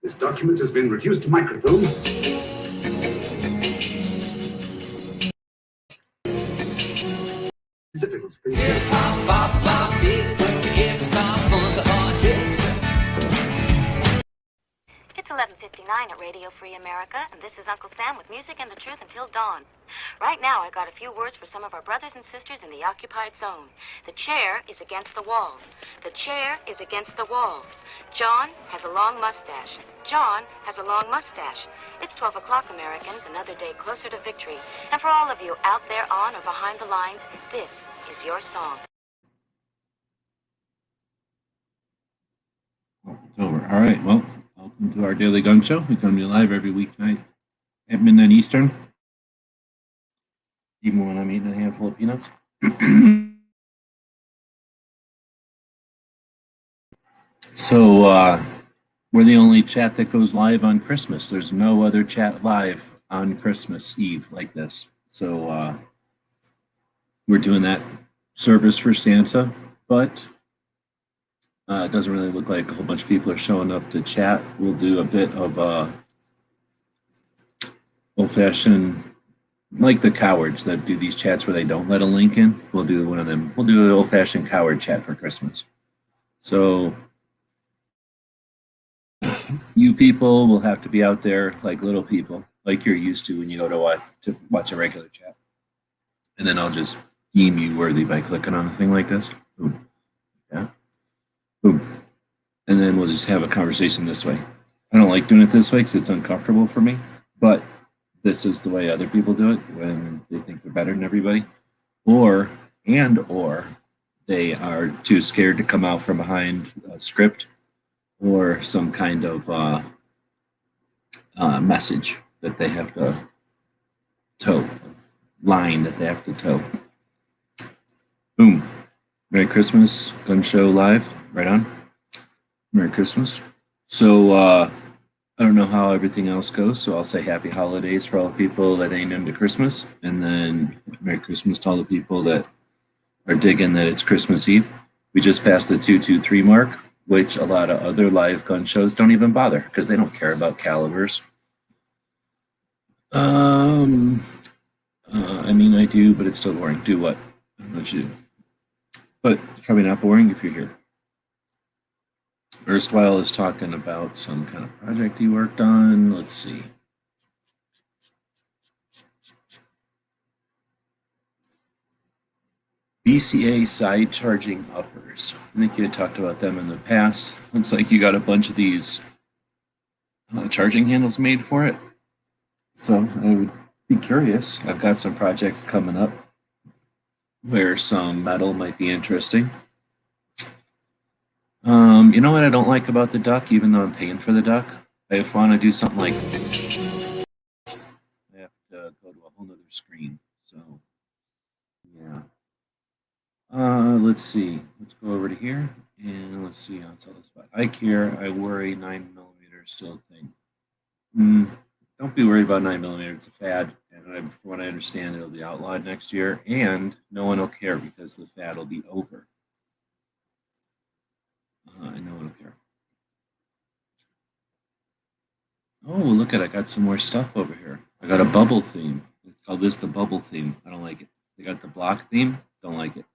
This document has been reduced to microfilm. Difficult to It's 11:59 at Radio Free America, and this is Uncle Sam with music and the truth until dawn. Right now, I got a few words for some of our brothers and sisters in the occupied zone. The chair is against the wall. The chair is against the wall. John has a long mustache. John has a long mustache. It's 12 o'clock, Americans, another day closer to victory. And for all of you out there on or behind the lines, this is your song. Oh, it's over. All right. Well, welcome to our daily gun show. We come to you live every weeknight at midnight Eastern. Even when I'm eating a handful of peanuts. So, we're the only chat that goes live on Christmas. There's no other chat live on Christmas Eve like this. So, we're doing that service for Santa, but it doesn't really look like a whole bunch of people are showing up to chat. We'll do a bit of old-fashioned, like the cowards that do these chats where they don't let a link in. We'll do one of them. We'll do an old-fashioned coward chat for Christmas. So you people will have to be out there like little people, like you're used to when you go to watch a regular chat. And then I'll just deem you worthy by clicking on a thing like this. Boom. Yeah. Boom. And then we'll just have a conversation this way. I don't like doing it this way because it's uncomfortable for me, but this is the way other people do it when they think they're better than everybody, or they are too scared to come out from behind a script or some kind of message that they have to toe, line that they have to toe. Boom. Merry Christmas, Gun Show Live, right on. Merry Christmas. So, I don't know how everything else goes, so I'll say happy holidays for all the people that ain't into Christmas, and then Merry Christmas to all the people that are digging that it's Christmas Eve. We just passed the 223 mark, which a lot of other live gun shows don't even bother because they don't care about calibers. I mean, I do, but it's still boring. Do what? I don't know what you do. But it's probably not boring if you're here. Erstwhile is talking about some kind of project he worked on. Let's see. BCA side charging uppers. I think you had talked about them in the past. Looks like you got a bunch of these charging handles made for it. So I would be curious. I've got some projects coming up where some metal might be interesting. You know what I don't like about the duck, even though I'm paying for the duck? If I want to do something like I have to go to a whole nother screen. So yeah. Let's see. Let's go over to here and let's see how it's all this about. I care, I worry, 9mm still a thing. Don't be worried about 9mm, it's a fad, and from what I understand, it'll be outlawed next year, and no one will care because the fad will be over. And no one will care. Oh, look at it, I got some more stuff over here. I got a bubble theme. Let's call this the bubble theme. I don't like it. They got the block theme, don't like it.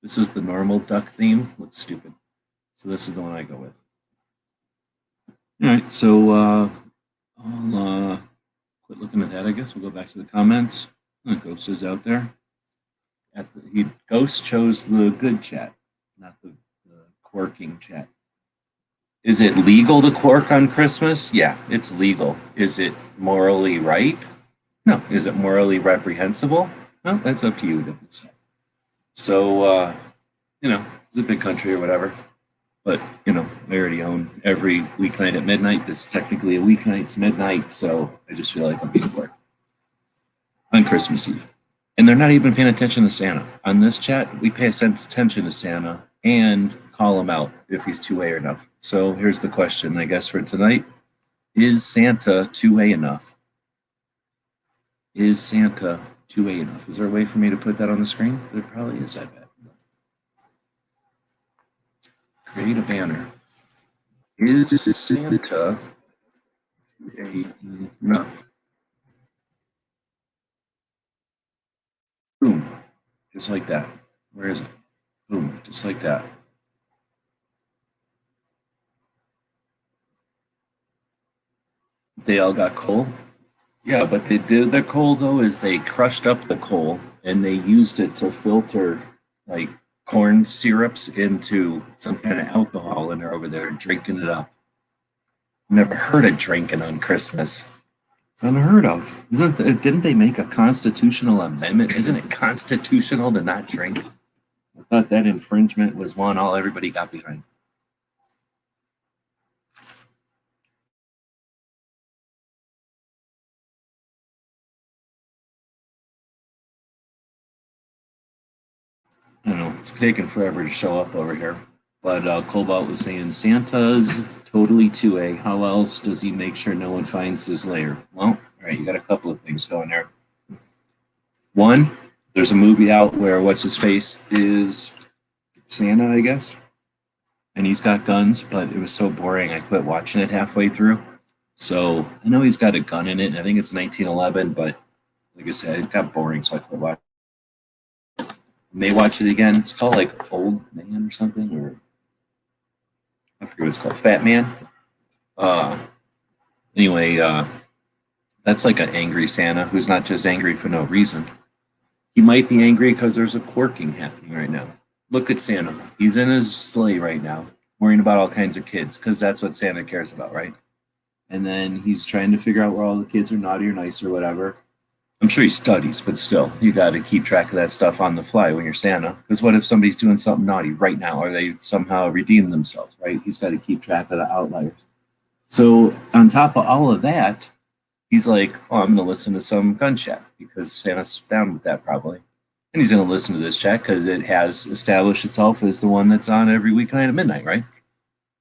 This was the normal duck theme, looks stupid. So this is the one I go with. All right, so I'll quit looking at that, I guess. We'll go back to the comments. Ghost is out there. Ghost chose the good chat, not the quirking chat. Is it legal to quirk on Christmas? Yeah, it's legal. Is it morally right? No. Is it morally reprehensible? No, that's up to you to decide. So, you know, it's a big country or whatever. But, you know, I already own every weeknight at midnight. This is technically a weeknight. It's midnight, so I just feel like I'm being quirked on Christmas Eve. And they're not even paying attention to Santa. On this chat, we pay attention to Santa and call him out if he's 2A enough. So here's the question, I guess, for tonight. Is Santa 2A enough? Is Santa 2A enough? Is there a way for me to put that on the screen? There probably is, I bet. Create a banner. Is Santa Enuff. Boom. Just like that. Where is it? Boom. Just like that. They all got coal. Yeah, but they did the coal though is they crushed up the coal and they used it to filter like corn syrups into some kind of alcohol, and they're over there drinking it up. Never heard of drinking on Christmas. It's unheard of. Didn't they make a constitutional amendment? Isn't it constitutional to not drink? I thought that infringement was one all everybody got behind. I don't know, it's taking forever to show up over here. But Cobalt was saying Santa's totally 2A. How else does he make sure no one finds his lair? Well, all right, you got a couple of things going there. One, there's a movie out where what's his face is Santa, I guess, and he's got guns, but it was so boring I quit watching it halfway through. So I know he's got a gun in it, and I think it's 1911, but like I said, it got boring, so I quit watching. May watch it again. It's called like Old Man or something, or I forget what it's called. Fat Man. Anyway, that's like an angry Santa who's not just angry for no reason. He might be angry because there's a quirking happening right now. Look at Santa. He's in his sleigh right now, worrying about all kinds of kids, because that's what Santa cares about, right? And then he's trying to figure out where all the kids are naughty or nice or whatever. I'm sure he studies, but still, you got to keep track of that stuff on the fly when you're Santa. Because what if somebody's doing something naughty right now, or they somehow redeem themselves, right? He's got to keep track of the outliers. So on top of all of that, he's like, oh, I'm going to listen to some gun chat, because Santa's down with that probably. And he's going to listen to this chat because it has established itself as the one that's on every weeknight at midnight, right?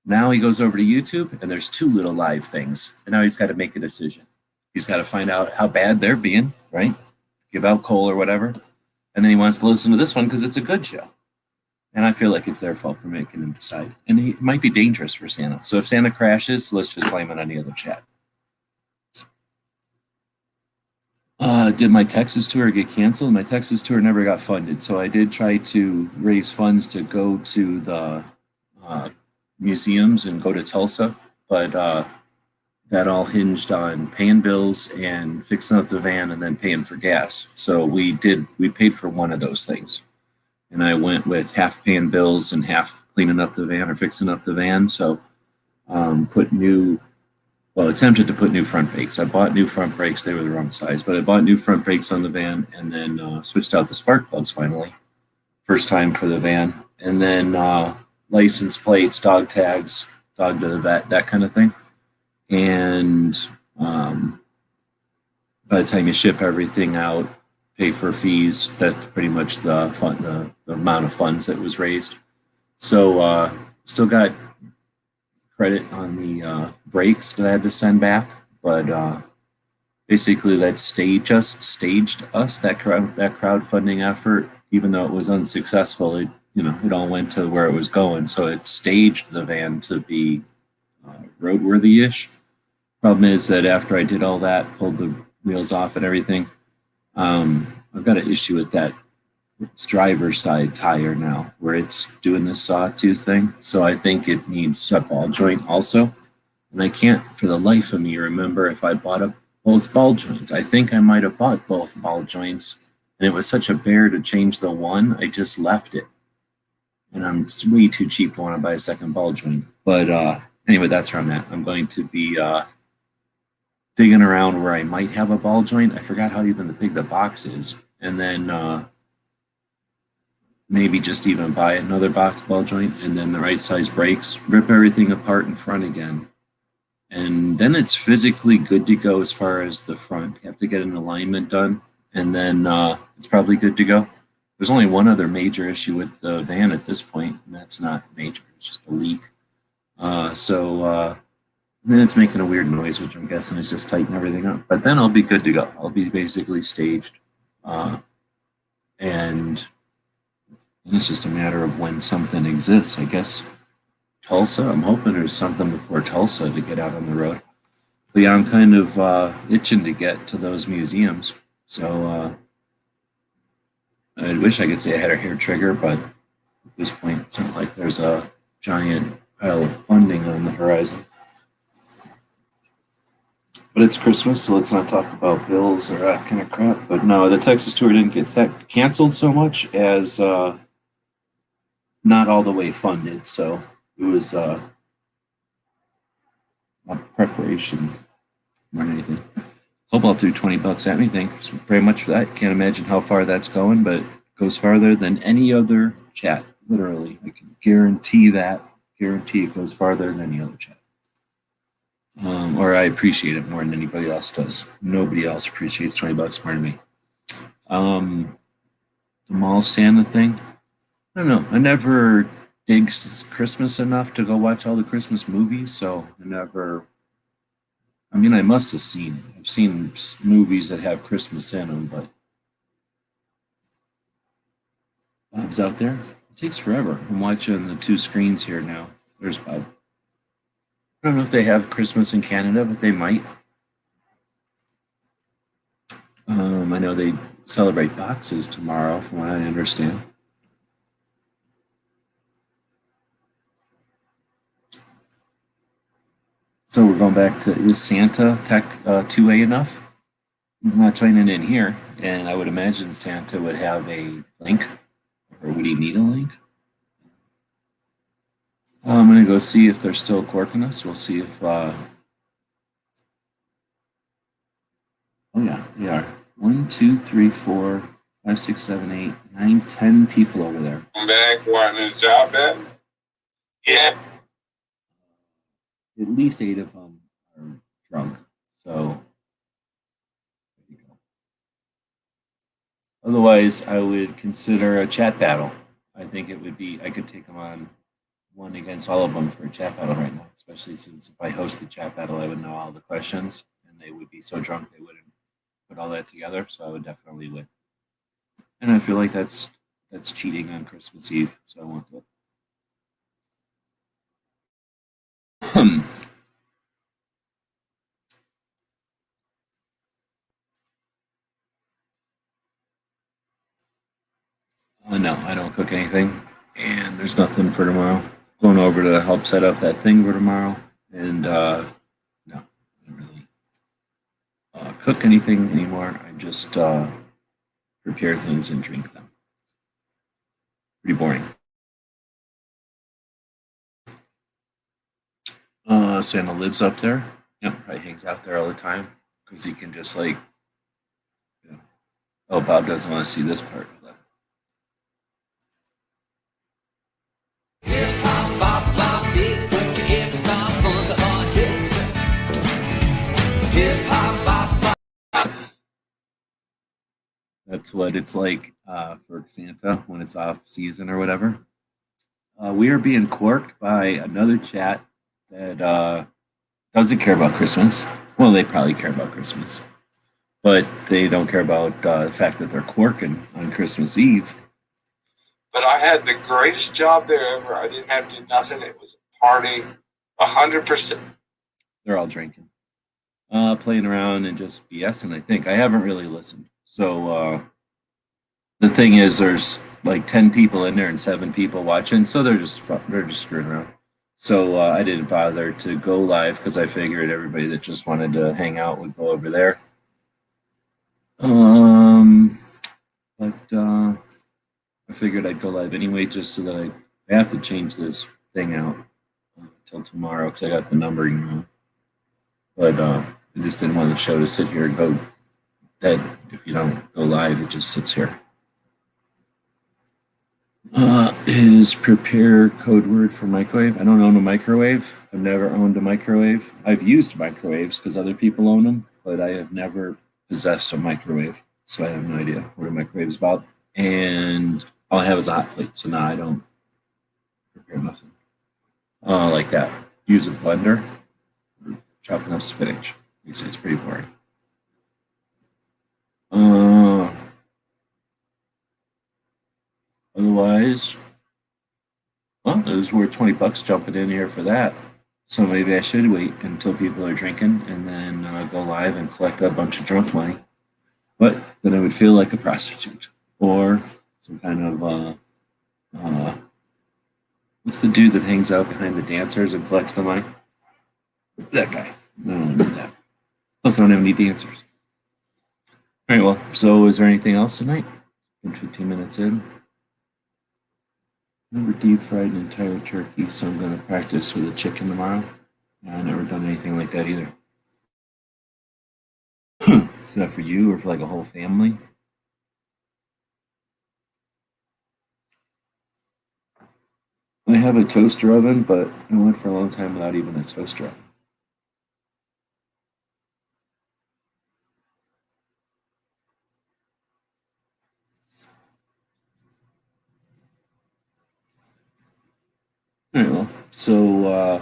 Now he goes over to YouTube, and there's two little live things. And now he's got to make a decision. He's got to find out how bad they're being, right? Give out coal or whatever. And then he wants to listen to this one because it's a good show. And I feel like it's their fault for making him decide. And it might be dangerous for Santa. So if Santa crashes, let's just blame it on the other chat. Did my Texas tour get canceled? My Texas tour never got funded. So I did try to raise funds to go to the museums and go to Tulsa. But that all hinged on paying bills and fixing up the van and then paying for gas. So we paid for one of those things. And I went with half paying bills and half cleaning up the van or fixing up the van. So attempted to put new front brakes. I bought new front brakes. They were the wrong size, but I bought new front brakes on the van and then switched out the spark plugs finally. First time for the van. And then license plates, dog tags, dog to the vet, that kind of thing. And by the time you ship everything out, pay for fees, that's pretty much the amount of funds that was raised. So still got credit on the brakes that I had to send back, but basically that staged us that crowdfunding effort. Even though it was unsuccessful, it all went to where it was going. So it staged the van to be roadworthy-ish. Problem is that after I did all that, pulled the wheels off and everything, I've got an issue with that driver's side tire now, where it's doing the sawtooth thing. So I think it needs a ball joint also. And I can't for the life of me remember if I bought both ball joints. I think I might have bought both ball joints, and it was such a bear to change the one, I just left it. And I'm way too cheap to want to buy a second ball joint. But anyway, that's where I'm at. I'm going to be digging around where I might have a ball joint. I forgot how even big the box is. And then maybe just even buy another box ball joint and then the right size brakes, rip everything apart in front again. And then it's physically good to go as far as the front. You have to get an alignment done, and then it's probably good to go. There's only one other major issue with the van at this point, and that's not major. It's just a leak. And then it's making a weird noise, which I'm guessing is just tightening everything up. But then I'll be good to go. I'll be basically staged. And it's just a matter of when something exists. I guess Tulsa, I'm hoping there's something before Tulsa to get out on the road. But yeah, I'm kind of itching to get to those museums. So I wish I could say I had a hair trigger, but at this point, it's not like there's a giant pile of funding on the horizon. But it's Christmas, so let's not talk about bills or that kind of crap. But no, the Texas tour didn't get canceled so much as not all the way funded. So it was a preparation more than anything. Cobalt threw $20 at me. Thanks very much for that. Can't imagine how far that's going, but it goes farther than any other chat. Literally, I can guarantee that. Guarantee it goes farther than any other chat. Or I appreciate it more than anybody else does. Nobody else appreciates $20 more than me. The mall Santa thing. I don't know. I never dig Christmas enough to go watch all the Christmas movies, so I never. I mean, I must have seen it. I've seen movies that have Christmas in them, but Bob's out there. It takes forever. I'm watching the two screens here now. There's Bob. I don't know if they have Christmas in Canada, but they might. I know they celebrate boxes tomorrow, from what I understand. So we're going back to, is Santa Tech 2A enough? He's not chiming in here, and I would imagine Santa would have a link, or would he need a link? I'm going to go see if they're still corking us. We'll see if, oh yeah, they are. 1, 2, 3, 4, 5, 6, 7, 8, 9, 10 people over there. I'm back wanting his job back. Yeah. At least 8 of them are drunk. So there you go. Otherwise, I would consider a chat battle. I think it would be, I could take them on one against all of them for a chat battle right now, especially since if I host the chat battle, I would know all the questions and they would be so drunk they wouldn't put all that together. So I would definitely win. And I feel like that's cheating on Christmas Eve. So I want to. No, I don't cook anything, and there's nothing for tomorrow. Going over to help set up that thing for tomorrow, and no, I don't really cook anything anymore. I just prepare things and drink them. Pretty boring. Santa lives up there. Yep, probably hangs out there all the time because he can just like. You know, oh, Bob doesn't want to see this part. That's what it's like for Santa when it's off season or whatever. We are being corked by another chat that doesn't care about Christmas. Well, they probably care about Christmas, but they don't care about the fact that they're corking on Christmas Eve. But I had the greatest job there ever. I didn't have to do nothing. It was a party, 100%. They're all drinking, playing around and just BSing. I think I haven't really listened. So the thing is, there's like 10 people in there and 7 people watching, so they're just screwing around. So I didn't bother to go live because I figured everybody that just wanted to hang out would go over there. But I figured I'd go live anyway, just so that I have to change this thing out until tomorrow because I got the numbering wrong. But I just didn't want the show to sit here and go dead. If you don't go live, it just sits here. Is prepare code word for microwave? I don't own a microwave. I've never owned a microwave. I've used microwaves because other people own them, but I have never possessed a microwave. So I have no idea what a microwave is about. And all I have is a hot plate. So now I don't prepare nothing like that. Use a blender, chopping up spinach. You say it's pretty boring. Otherwise, well, it was worth $20 jumping in here for that. So maybe I should wait until people are drinking and then go live and collect a bunch of drunk money. But then I would feel like a prostitute or some kind of what's the dude that hangs out behind the dancers and collects the money? That guy. I don't want to do that. Plus, I don't have any dancers. All right. Well, so is there anything else tonight? Been 15 minutes in. Never deep fried an entire turkey, so I'm going to practice with a chicken tomorrow. I've never done anything like that either. Is that for you or for like a whole family? I have a toaster oven, but I went for a long time without even a toaster oven. All right, well, so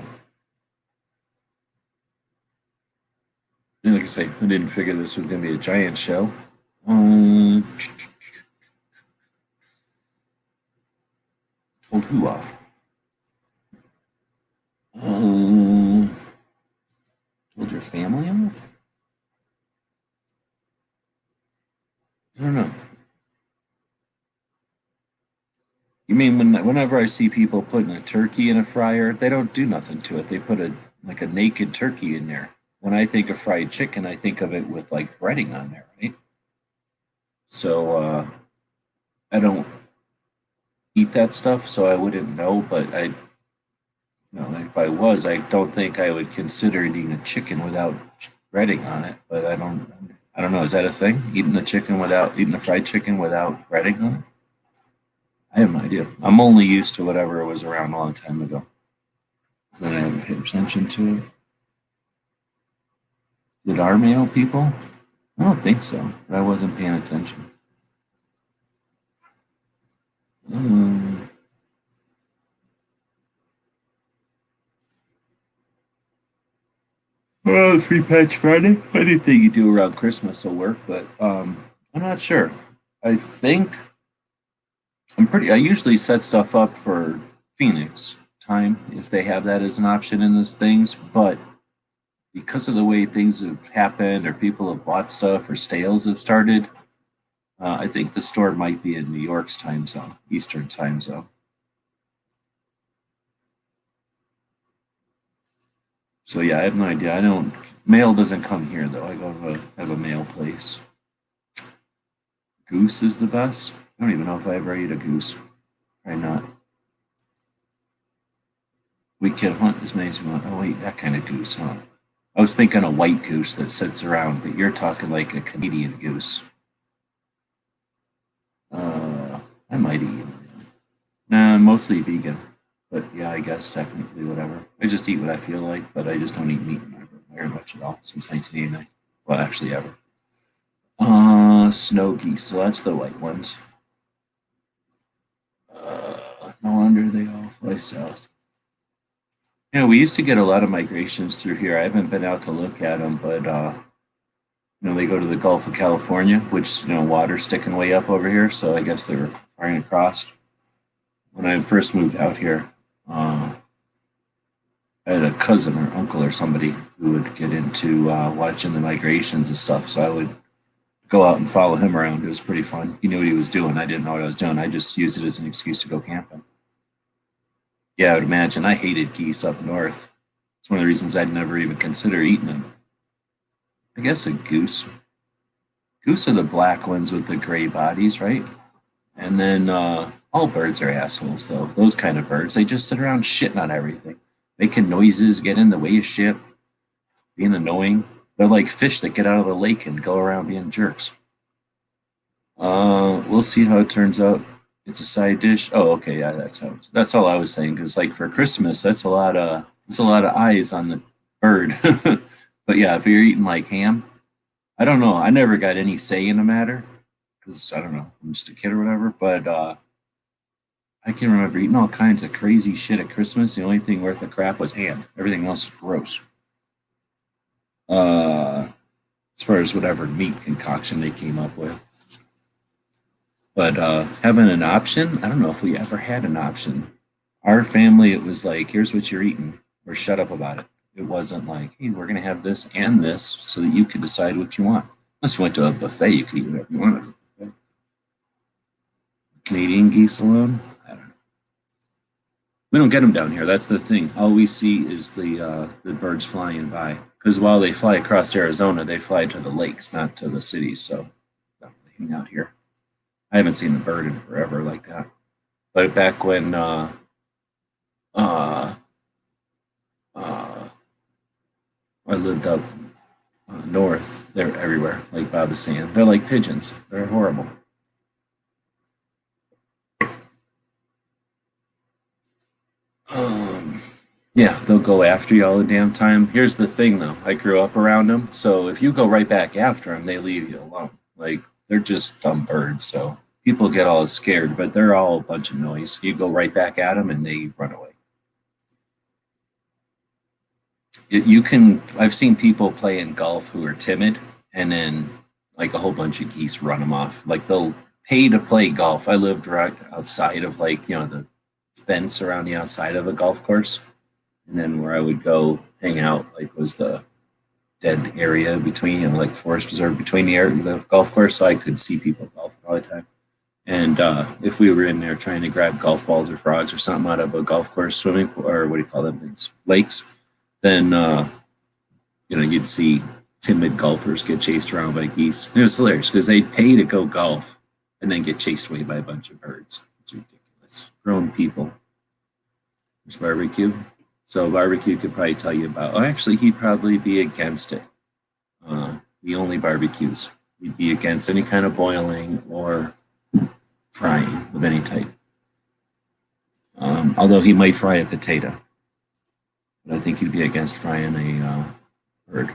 like I say, I didn't figure this was going to be a giant show. Told who off? Told your family off? I don't know. You mean whenever I see people putting a turkey in a fryer, they don't do nothing to it. They put a naked turkey in there. When I think of fried chicken, I think of it with like breading on there, right? So I don't eat that stuff, so I wouldn't know. But if I was, I don't think I would consider eating a chicken without breading on it. But I don't know. Is that a thing? Eating a fried chicken without breading on it? I have no idea. I'm only used to whatever was around a long time ago. Then I haven't paid attention to it. Did our male people? I don't think so. But I wasn't paying attention. Free Patch Friday. Anything you do around Christmas will work, but I'm not sure. I think I usually set stuff up for Phoenix time if they have that as an option in those things, but because of the way things have happened or people have bought stuff or sales have started, I think the store might be in New York's time zone, Eastern time zone. So yeah, I have no idea. Mail doesn't come here though. I go to have a mail place. Goose is the best. I don't even know if I ever ate a goose. Probably not. We can hunt as many as we want. Oh wait, that kind of goose, huh? I was thinking a white goose that sits around, but you're talking like a Canadian goose. I might eat. Nah, mostly vegan. But yeah, I guess technically whatever. I just eat what I feel like, but I just don't eat meat very much at all since 1989. Well, actually ever. Snow geese. So that's the white ones. No wonder they all fly south. Yeah, we used to get a lot of migrations through here. I haven't been out to look at them, but they go to the Gulf of California, which water's sticking way up over here. So I guess they were firing across. When I first moved out here, I had a cousin or uncle or somebody who would get into watching the migrations and stuff. So I would go out and follow him around. It was pretty fun. He knew what he was doing. I didn't know what I was doing. I just used it as an excuse to go camping. Yeah, I would imagine. I hated geese up north. It's one of the reasons I'd never even consider eating them. I guess a goose. Goose are the black ones with the gray bodies, right? And then all birds are assholes, though. Those kind of birds, they just sit around shitting on everything, making noises, get in the way of shit, being annoying. They're like fish that get out of the lake and go around being jerks. We'll see how it turns out. It's a side dish. Oh, okay, yeah, that's all I was saying. Because like for Christmas, that's a lot of eyes on the bird. But yeah, if you're eating like ham, I don't know. I never got any say in the matter because I don't know, I'm just a kid or whatever. But I can remember eating all kinds of crazy shit at Christmas. The only thing worth the crap was ham. Everything else was gross. As far as whatever meat concoction they came up with. But having an option, I don't know if we ever had an option. Our family, it was like, here's what you're eating. or shut up about it. It wasn't like, hey, we're going to have this and this so that you could decide what you want. Unless you went to a buffet, you could eat whatever you wanted. Canadian geese alone? I don't know. We don't get them down here. That's the thing. All we see is the birds flying by. Because while they fly across Arizona, they fly to the lakes, not to the cities. So they hang out here. I haven't seen a bird in forever like that. But back when I lived up north, they're everywhere, like Bob is saying. They're like pigeons. They're horrible. Yeah, they'll go after you all the damn time. Here's the thing, though. I grew up around them, so if you go right back after them, they leave you alone. Like, they're just dumb birds, so people get all scared, but they're all a bunch of noise. You go right back at them, and they run away. I've seen people playing golf who are timid, and then, like, a whole bunch of geese run them off. Like, they'll pay to play golf. I lived right outside of, like, the fence around the outside of a golf course. And then where I would go hang out, like, was the dead area between, like, forest preserve between the golf course, so I could see people golfing all the time. And if we were in there trying to grab golf balls or frogs or something out of a golf course swimming, or what do you call them things, lakes, then you'd see timid golfers get chased around by geese. And it was hilarious because they'd pay to go golf and then get chased away by a bunch of birds. It's ridiculous. Grown people. There's barbecue. So barbecue could probably tell you about. Oh, actually, he'd probably be against it. He only barbecues. He'd be against any kind of boiling or frying of any type. Although he might fry a potato, but I think he'd be against frying a bird.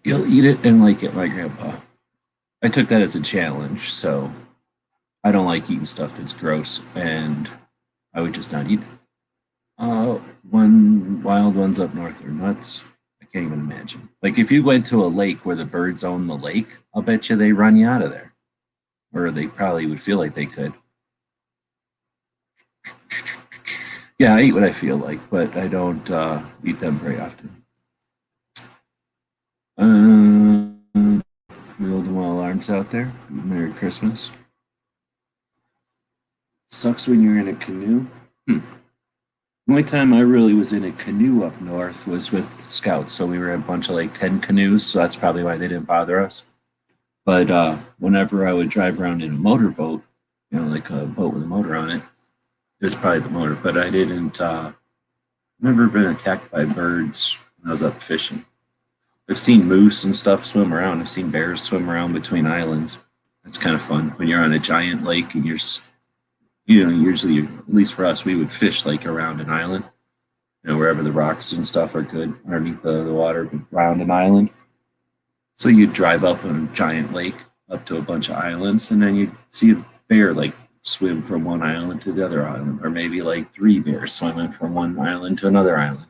You'll eat it and like it, my grandpa. I took that as a challenge, so I don't like eating stuff that's gross, and I would just not eat it. Wild ones up north are nuts. I can't even imagine. Like, if you went to a lake where the birds own the lake, I'll bet you they run you out of there. Or they probably would feel like they could. Yeah, I eat what I feel like, but I don't eat them very often. We hold them all alarms out there. Merry Christmas. Sucks when you're in a canoe. The only time I really was in a canoe up north was with scouts. So we were a bunch of like 10 canoes. So that's probably why they didn't bother us. But whenever I would drive around in a motorboat, like a boat with a motor on it, it was probably the motor. But I didn't, never been attacked by birds when I was up fishing. I've seen moose and stuff swim around. I've seen bears swim around between islands. It's kind of fun when you're on a giant lake and you're usually, at least for us, we would fish like around an island, wherever the rocks and stuff are good underneath the water around an island. So you'd drive up on a giant lake up to a bunch of islands, and then you'd see a bear like swim from one island to the other island, or maybe like 3 bears swimming from one island to another island.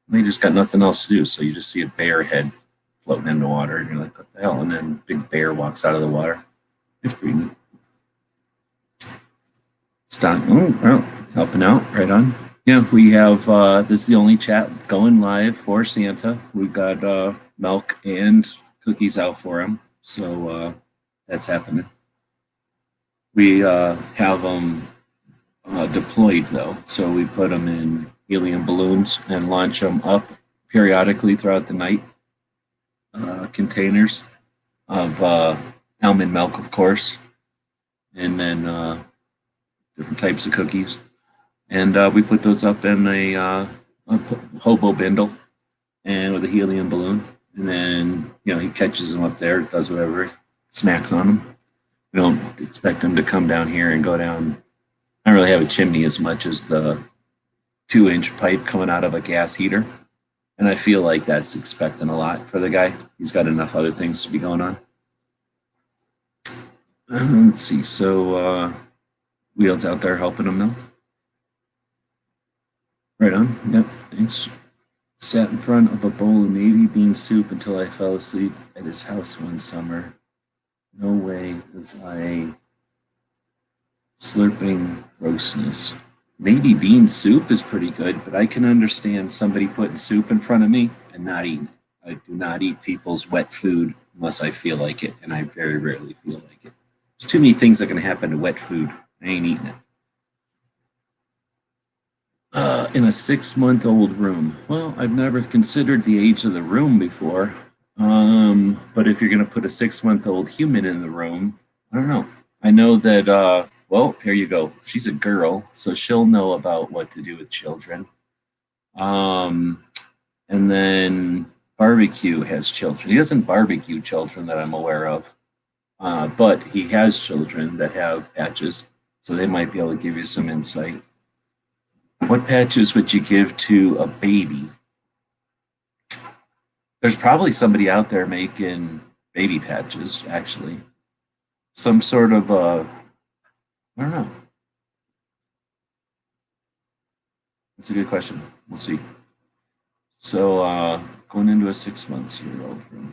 And they just got nothing else to do, so you just see a bear head floating in the water, and you're like, what the hell? And then a big bear walks out of the water. It's pretty neat. Helping out, right on. Yeah, we have, this is the only chat going live for Santa. We've got milk and cookies out for him, so that's happening. We have them deployed, though, so we put them in helium balloons and launch them up periodically throughout the night. Containers of almond milk, of course, and then different types of cookies, and we put those up in a hobo bindle and with a helium balloon, and then he catches them up there, does whatever, snacks on them. We don't expect them to come down here and go down. I don't really have a chimney as much as the 2-inch pipe coming out of a gas heater, and I feel like that's expecting a lot for the guy. He's got enough other things to be going on. Let's see, so Wheels out there helping him though. Right on. Yep. Thanks. Sat in front of a bowl of navy bean soup until I fell asleep at his house one summer. No way was I slurping grossness. Maybe bean soup is pretty good, but I can understand somebody putting soup in front of me and not eating it. I do not eat people's wet food unless I feel like it, and I very rarely feel like it. There's too many things that can happen to wet food. I ain't eating it. In a 6-month-old room. Well, I've never considered the age of the room before. But if you're going to put a 6-month-old human in the room, I don't know. I know that, well, here you go. She's a girl, so she'll know about what to do with children. And then barbecue has children. He doesn't barbecue children that I'm aware of, but he has children that have patches, so they might be able to give you some insight. What patches would you give to a baby? There's probably somebody out there making baby patches, actually. Some sort of, I don't know. That's a good question. We'll see. So, going into a 6-month-old room.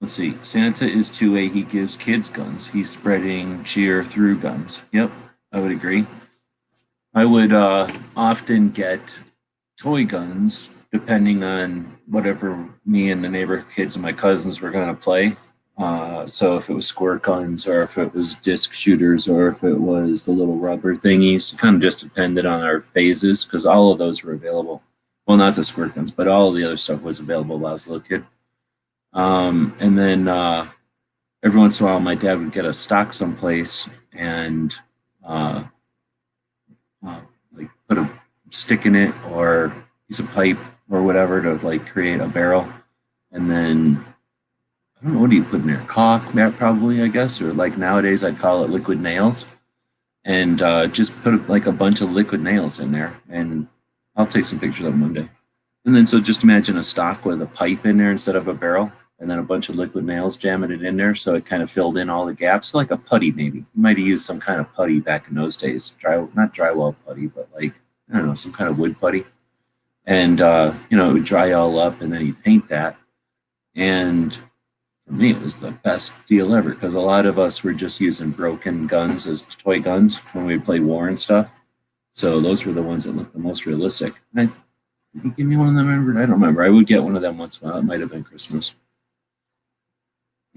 Let's see. Santa is 2A. He gives kids guns. He's spreading cheer through guns. Yep, I would agree. I would often get toy guns depending on whatever me and the neighbor kids and my cousins were going to play. So if it was squirt guns or if it was disc shooters or if it was the little rubber thingies, it kind of just depended on our phases because all of those were available. Well, not the squirt guns, but all of the other stuff was available while I was a little kid. And then every once in a while, my dad would get a stock someplace and like put a stick in it or piece of pipe or whatever to like create a barrel. And then I don't know, what do you put in there? Caulk, probably, I guess, or like nowadays I'd call it liquid nails. And just put like a bunch of liquid nails in there. And I'll take some pictures of them one day. And then so just imagine a stock with a pipe in there instead of a barrel, and then a bunch of liquid nails jamming it in there so it kind of filled in all the gaps, like a putty maybe. You might have used some kind of putty back in those days. Not drywall putty, but like, I don't know, some kind of wood putty. And, it would dry all up, and then you paint that. And for me, it was the best deal ever because a lot of us were just using broken guns as toy guns when we would play war and stuff. So those were the ones that looked the most realistic. And did he give me one of them? I don't remember. I would get one of them once in a while. It might have been Christmas.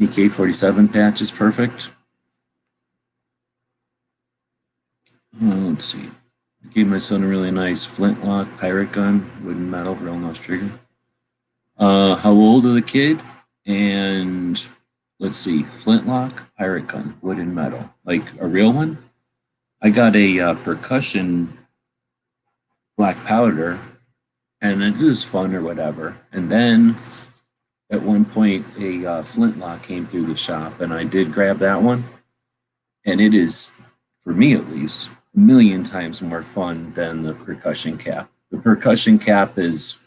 AK-47 patch is perfect. Let's see. I gave my son a really nice flintlock pirate gun, wooden metal, real nose trigger. How old is the kid? And let's see, flintlock, pirate gun, wooden metal, like a real one. I got a percussion black powder, and it was fun or whatever. And then at one point, a flintlock came through the shop, and I did grab that one. And it is, for me at least, a million times more fun than the percussion cap. The percussion cap is,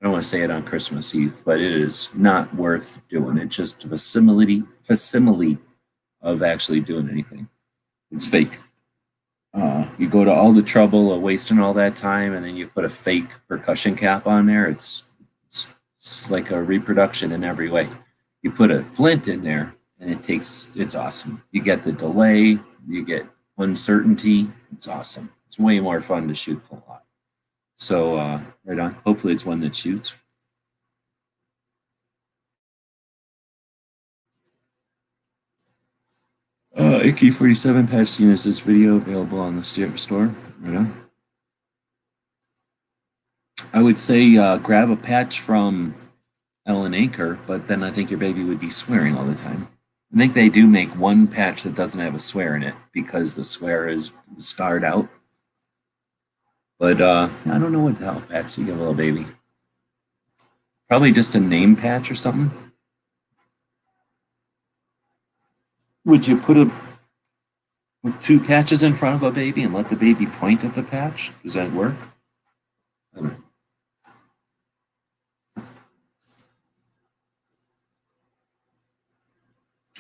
I don't want to say it on Christmas Eve, but it is not worth doing. It's just a facsimile of actually doing anything. It's fake. You go to all the trouble of wasting all that time, and then you put a fake percussion cap on there. It's like a reproduction in every way. You put a flint in there, and it's awesome. You get the delay, you get uncertainty. It's awesome. It's way more fun to shoot flintlock. So right on. Hopefully it's one that shoots. AK-47 patch units. This video available on the store. Right on. I would say grab a patch from Ellen Anchor, but then I think your baby would be swearing all the time. I think they do make one patch that doesn't have a swear in it because the swear is starred out. But I don't know what the hell patch you give a little baby. Probably just a name patch or something. Would you put two patches in front of a baby and let the baby point at the patch? Does that work? I don't know.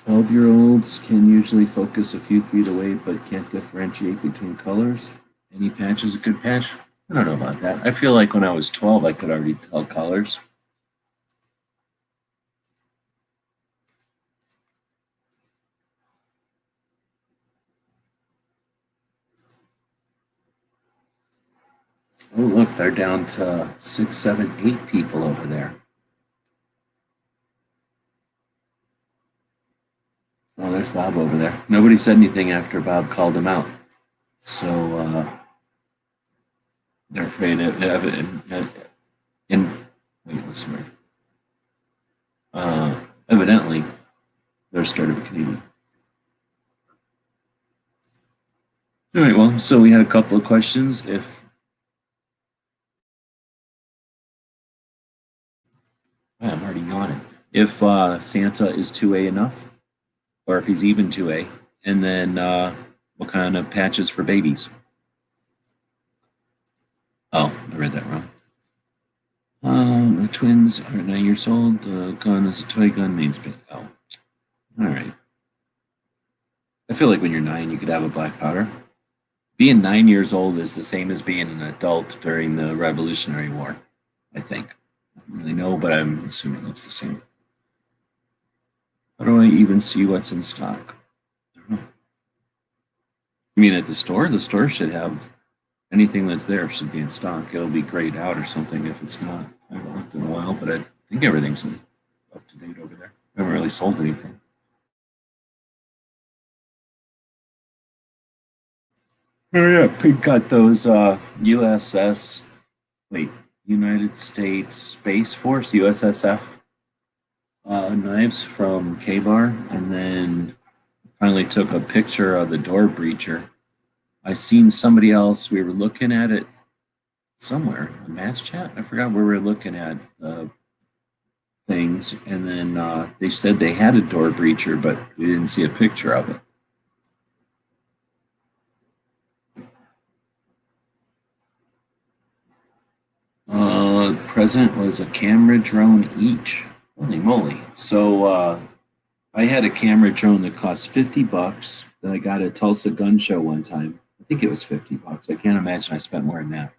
12-year-olds can usually focus a few feet away but can't differentiate between colors. Any patch is a good patch? I don't know about that. I feel like when I was 12, I could already tell colors. they're down to 6, 7, 8 people over there. Oh, there's Bob over there. Nobody said anything after Bob called him out. So they're afraid of wait, what's the word? Evidently, they're scared of a Canadian. All right, well, so we had a couple of questions. I'm already yawning. If Santa is 2A enough, or if he's even 2A, and then what kind of patches for babies? Oh, I read that wrong. My twins are 9 years old. Gun is a toy gun, main spin. Oh, all right. I feel like when you're 9, you could have a black powder. Being 9 years old is the same as being an adult during the Revolutionary War, I think. I don't really know, but I'm assuming it's the same. How do I even see what's in stock? I don't know. You mean at the store? The store should have anything that's there should be in stock. It'll be grayed out or something if it's not. I haven't looked in a while, but I think everything's up to date over there. I haven't really sold anything. Oh yeah, Pink got those United States Space Force, USSF knives from K-Bar, and then finally took a picture of the door breacher. I seen somebody else, we were looking at it somewhere, a mass chat, I forgot where we were looking at things, and then they said they had a door breacher, but we didn't see a picture of it. Present was a camera drone each. Holy moly. So I had a camera drone that cost $50 that I got at Tulsa Gun Show one time. I think it was $50. I can't imagine I spent more than that.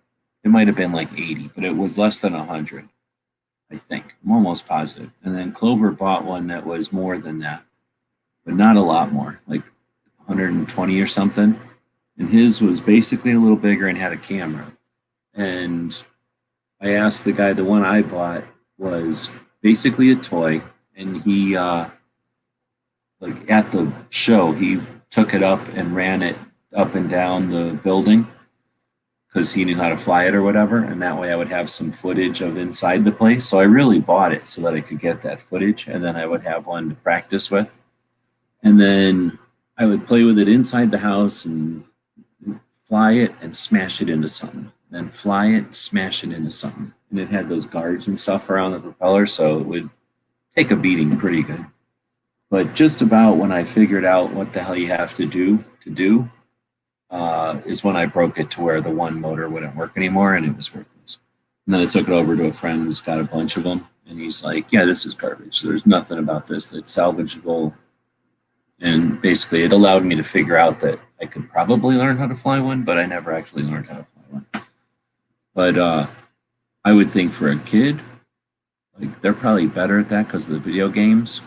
It might have been like 80, but it was less than 100, I think. I'm almost positive. And then Clover bought one that was more than that, but not a lot more, like 120 or something. And his was basically a little bigger and had a camera. And I asked the guy, the one I bought was basically a toy, and he, like at the show, he took it up and ran it up and down the building because he knew how to fly it or whatever, and that way I would have some footage of inside the place. So I really bought it so that I could get that footage, and then I would have one to practice with. And then I would play with it inside the house and fly it and smash it into something. Then fly it, smash it into something. And it had those guards and stuff around the propeller, so it would take a beating pretty good. But just about when I figured out what the hell you have to do is when I broke it to where the one motor wouldn't work anymore, and it was worthless. And then I took it over to a friend who's got a bunch of them, and he's like, yeah, this is garbage. There's nothing about this that's salvageable. And basically it allowed me to figure out that I could probably learn how to fly one, but I never actually learned how to fly one. But I would think for a kid, like they're probably better at that because of the video games,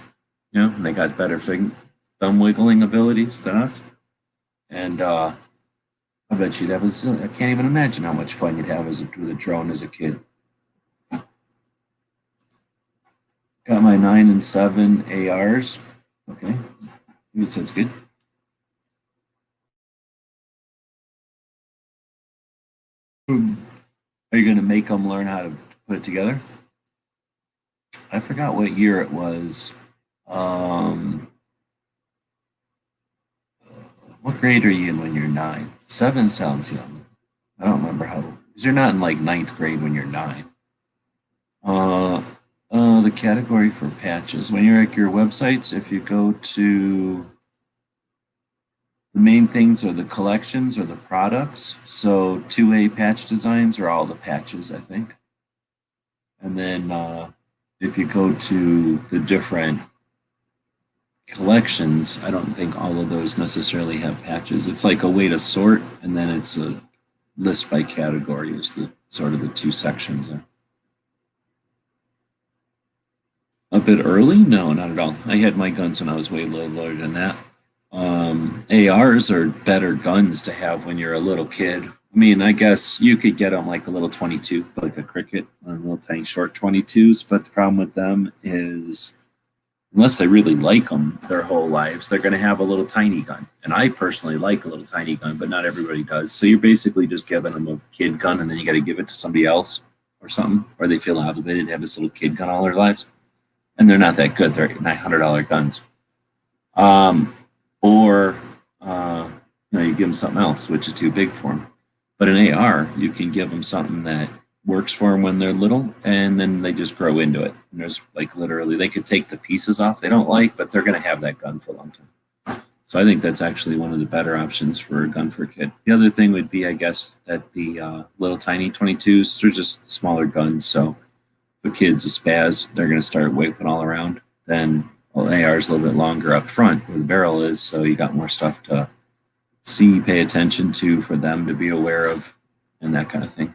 you know, and they got better thumb wiggling abilities than us. And I bet you'd have I can't even imagine how much fun you'd have with a drone as a kid. Got my 9 and 7 ARs. Okay, sounds good. Are you going to make them learn how to put it together? I forgot what year it was. What grade are you in when you're 9? 7 sounds young. I don't remember how. Because you're not in like 9th grade when you're 9. The category for patches. When you're at your websites, if you go to the main things are the collections or the products. So 2A patch designs are all the patches, I think. And then if you go to the different collections, I don't think all of those necessarily have patches. It's like a way to sort, and then it's a list by category is the sort of the two sections there. A bit early? No, not at all. I had my guns when I was way lower than that. ARs are better guns to have when you're a little kid I mean, I guess you could get them like a little 22, like a cricket, one of the little tiny short 22s. But the problem with them is, unless they really like them their whole lives, they're going to have a little tiny gun. And I personally like a little tiny gun, but not everybody does. So you're basically just giving them a kid gun, and then you got to give it to somebody else or something, or they feel obligated to have this little kid gun all their lives. And they're not that good. They're $900 guns. Or you give them something else, which is too big for them. But an AR, you can give them something that works for them when they're little, and then they just grow into it. And there's like literally, they could take the pieces off they don't like, but they're going to have that gun for a long time. So I think that's actually one of the better options for a gun for a kid. The other thing would be, I guess, that the little tiny 22s, they're just smaller guns. So if a kid's a spaz, they're going to start whipping all around. Then AR is a little bit longer up front where the barrel is, so you got more stuff to see, pay attention to, for them to be aware of, and that kind of thing.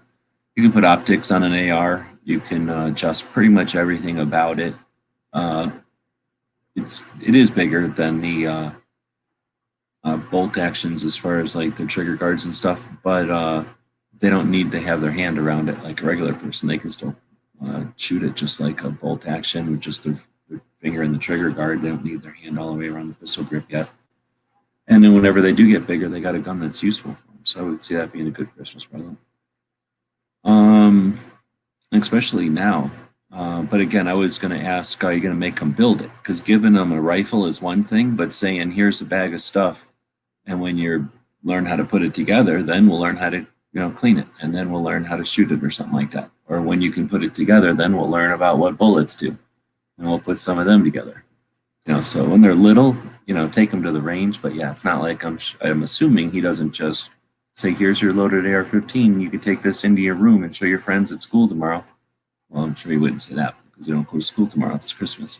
You can put optics on an AR. You can adjust pretty much everything about it. It is bigger than the bolt actions as far as like the trigger guards and stuff, but they don't need to have their hand around it like a regular person. They can still shoot it just like a bolt action with just their finger in the trigger guard. They don't need their hand all the way around the pistol grip yet. And then whenever they do get bigger, they got a gun that's useful for them. So I would see that being a good Christmas present. Especially now. But again, I was going to ask, are you going to make them build it? Because giving them a rifle is one thing, but saying, here's a bag of stuff, and when you learn how to put it together, then we'll learn how to clean it, and then we'll learn how to shoot it or something like that. Or when you can put it together, then we'll learn about what bullets do, and we'll put some of them together. So when they're little, take them to the range. But yeah, it's not like I'm assuming he doesn't just say, here's your loaded AR-15. You can take this into your room and show your friends at school tomorrow. Well, I'm sure he wouldn't say that because they don't go to school tomorrow. It's Christmas.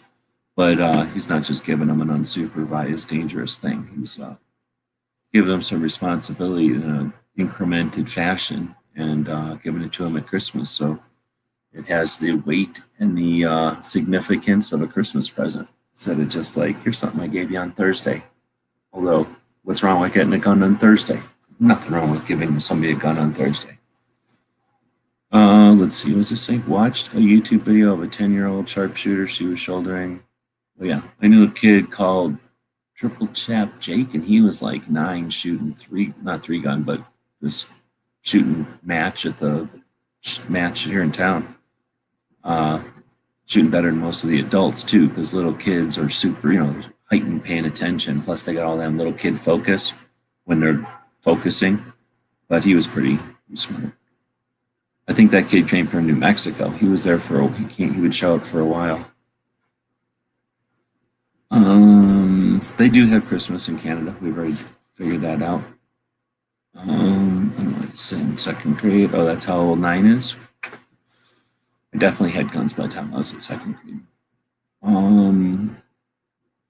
But he's not just giving them an unsupervised, dangerous thing. He's giving them some responsibility in an incremented fashion and giving it to them at Christmas. So it has the weight and the significance of a Christmas present instead of just like, here's something I gave you on Thursday. Although, what's wrong with getting a gun on Thursday? Nothing wrong with giving somebody a gun on Thursday. Let's see, what does it say? Watched a YouTube video of a 10-year-old sharpshooter she was shouldering. Oh yeah, I knew a kid called Triple Chap Jake, and he was like 9 shooting not three gun, but this shooting match at the match here in town. Shooting better than most of the adults too, because little kids are super, heightened paying attention. Plus they got all that little kid focus when they're focusing. But he was pretty smart. I think that kid came from New Mexico. He was there he would show up for a while. They do have Christmas in Canada. We've already figured that out. It's in second grade. Oh, that's how old 9 is. I definitely had guns by the time I was in second grade.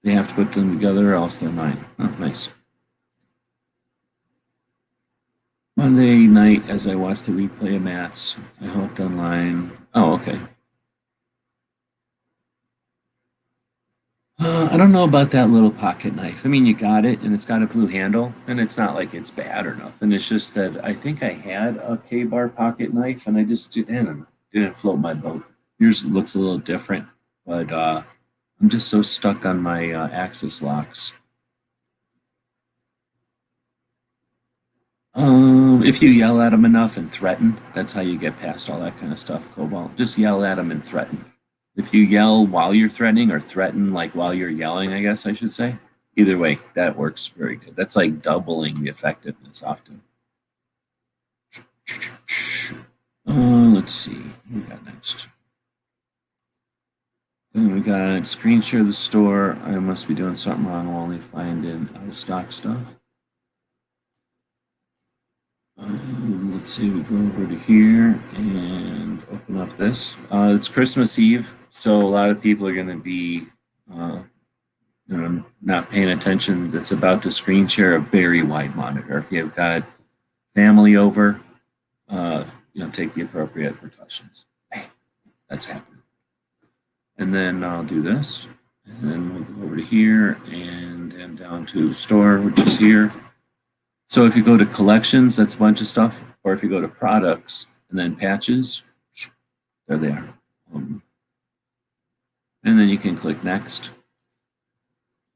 They have to put them together, or else they're 9. Oh, nice. Monday night, as I watched the replay of Matt's, I hooked online. Oh, okay. I don't know about that little pocket knife. I mean, you got it, and it's got a blue handle, and it's not like it's bad or nothing. It's just that I think I had a K-bar pocket knife, and I just didn't float my boat. Yours looks a little different, but I'm just so stuck on my Axis locks. If you yell at them enough and threaten, that's how you get past all that kind of stuff, Cobalt. Just yell at them and threaten. If you yell while you're threatening, or threaten like while you're yelling, I guess I should say. Either way, that works very good. That's like doubling the effectiveness often. Let's see. What we got next? Then we got screen share the store. I must be doing something wrong. I'll only find in out of stock stuff. Let's see, we go over to here and open up this. It's Christmas Eve, so a lot of people are going to be not paying attention. That's about to screen share a very wide monitor. If you've got family over, take the appropriate precautions. Hey, that's happening. And then I'll do this, and then we'll go over to here and down to the store, which is here. So if you go to collections, that's a bunch of stuff. Or if you go to products and then patches, there they are. And then you can click next.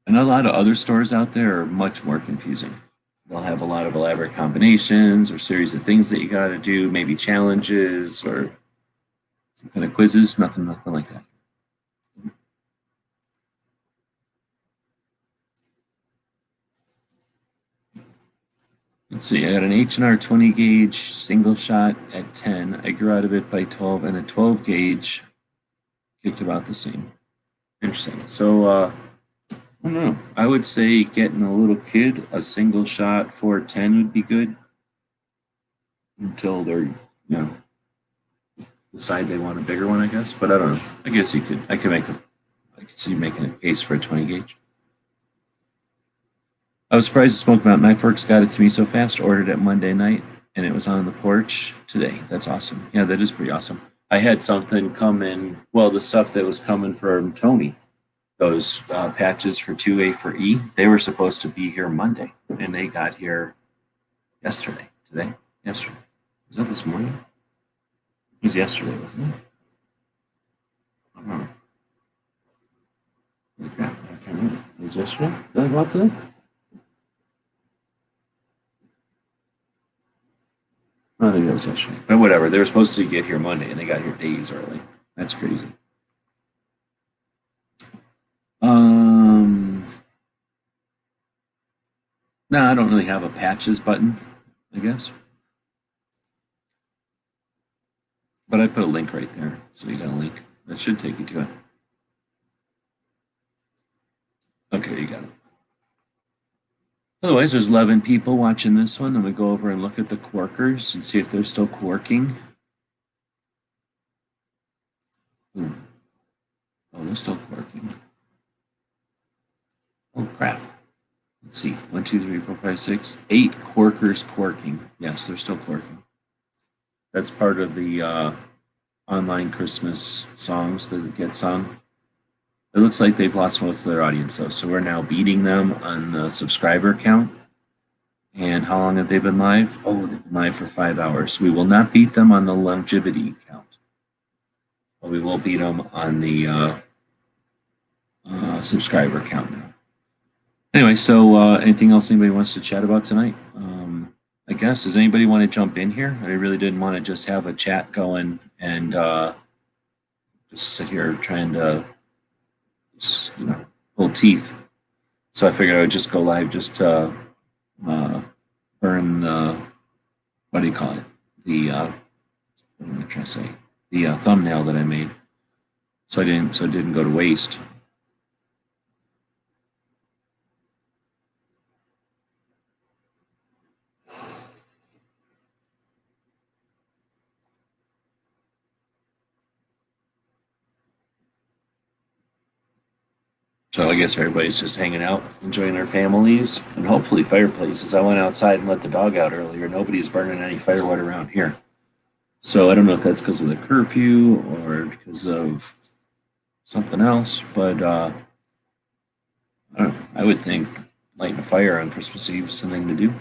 And a lot of other stores out there are much more confusing. They'll have a lot of elaborate combinations or series of things that you got to do, maybe challenges or some kind of quizzes, nothing like that. Let's see, I got an H&R 20 gauge single shot at 10. I grew out of it by 12, and a 12 gauge kicked about the same. Interesting. So, I don't know. I would say getting a little kid a single shot for 10 would be good until they're, decide they want a bigger one, I guess. But I don't know. I guess I could see making a case for a 20 gauge. I was surprised Smoke Mountain Knife Works got it to me so fast. Ordered it Monday night, and it was on the porch today. That's awesome. Yeah, that is pretty awesome. I had something come in, well, the stuff that was coming from Tony, those patches for 2A for E, they were supposed to be here Monday, and they got here yesterday. Yesterday. Was that this morning? It was yesterday, wasn't it? I don't know. I can't remember. It was yesterday? Did I go out today? I think that was yesterday. But whatever. They were supposed to get here Monday, and they got here days early. That's crazy. No, I don't really have a patches button, I guess. But I put a link right there. So you got a link. That should take you to it. Okay, you got it. Otherwise, there's 11 people watching this one. Then we go over and look at the Quarkers and see if they're still quarking. Oh, they're still quarking. Oh, crap. Let's see. 1, 2, 3, 4, 5, 6, 8 Quarkers quarking. Yes, they're still quarking. That's part of the online Christmas songs that get sung. It looks like they've lost most of their audience, though. So we're now beating them on the subscriber count. And how long have they been live? Oh, they've been live for 5 hours. We will not beat them on the longevity count. But we will beat them on the subscriber count now. Anyway, so anything else anybody wants to chat about tonight? I guess. Does anybody want to jump in here? I really didn't want to just have a chat going and just sit here trying to pull teeth. So I figured I would just go live just to burn the, what do you call it? The, what am I trying to say? The thumbnail that I made. So it didn't go to waste. So I guess everybody's just hanging out, enjoying their families, and hopefully fireplaces. I went outside and let the dog out earlier. Nobody's burning any firewood around here. So I don't know if that's because of the curfew or because of something else, but I don't know. I would think lighting a fire on Christmas Eve is something to do.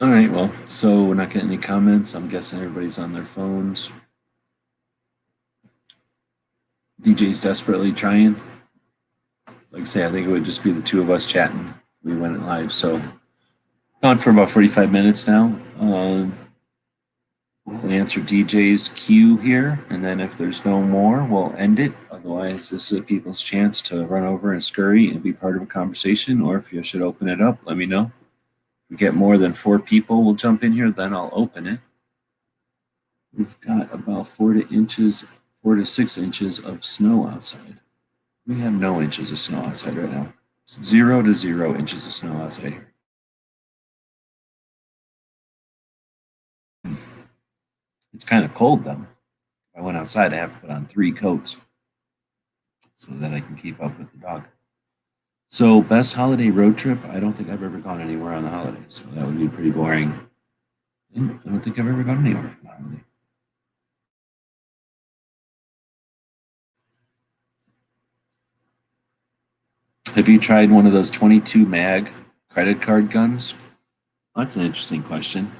All right, well, so we're not getting any comments. I'm guessing everybody's on their phones. DJ's desperately trying. Like I say, I think it would just be the two of us chatting. We went live, so on for about 45 minutes now. We'll answer DJ's queue here, and then if there's no more, we'll end it. Otherwise, this is people's chance to run over and scurry and be part of a conversation, or if you should open it up, let me know. If we get more than 4 people, we'll jump in here, then I'll open it. We've got about 4 to 6 inches of snow outside. We have no inches of snow outside right now. 0 to 0 inches of snow outside here. It's kind of cold though. If I went outside, I have to put on 3 coats so that I can keep up with the dog. So best holiday road trip, I don't think I've ever gone anywhere on the holidays, so that would be pretty boring. I don't think I've ever gone anywhere for the holiday. Have you tried one of those 22 mag credit card guns? That's an interesting question.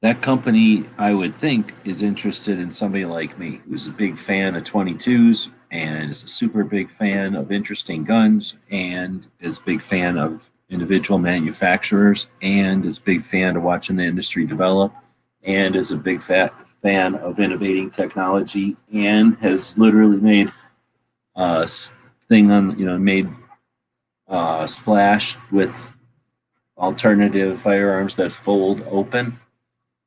That company, I would think, is interested in somebody like me, who's a big fan of 22s and is a super big fan of interesting guns and is a big fan of individual manufacturers and is a big fan of watching the industry develop and is a big fan of innovating technology and has literally made a thing on, made splash with alternative firearms that fold open.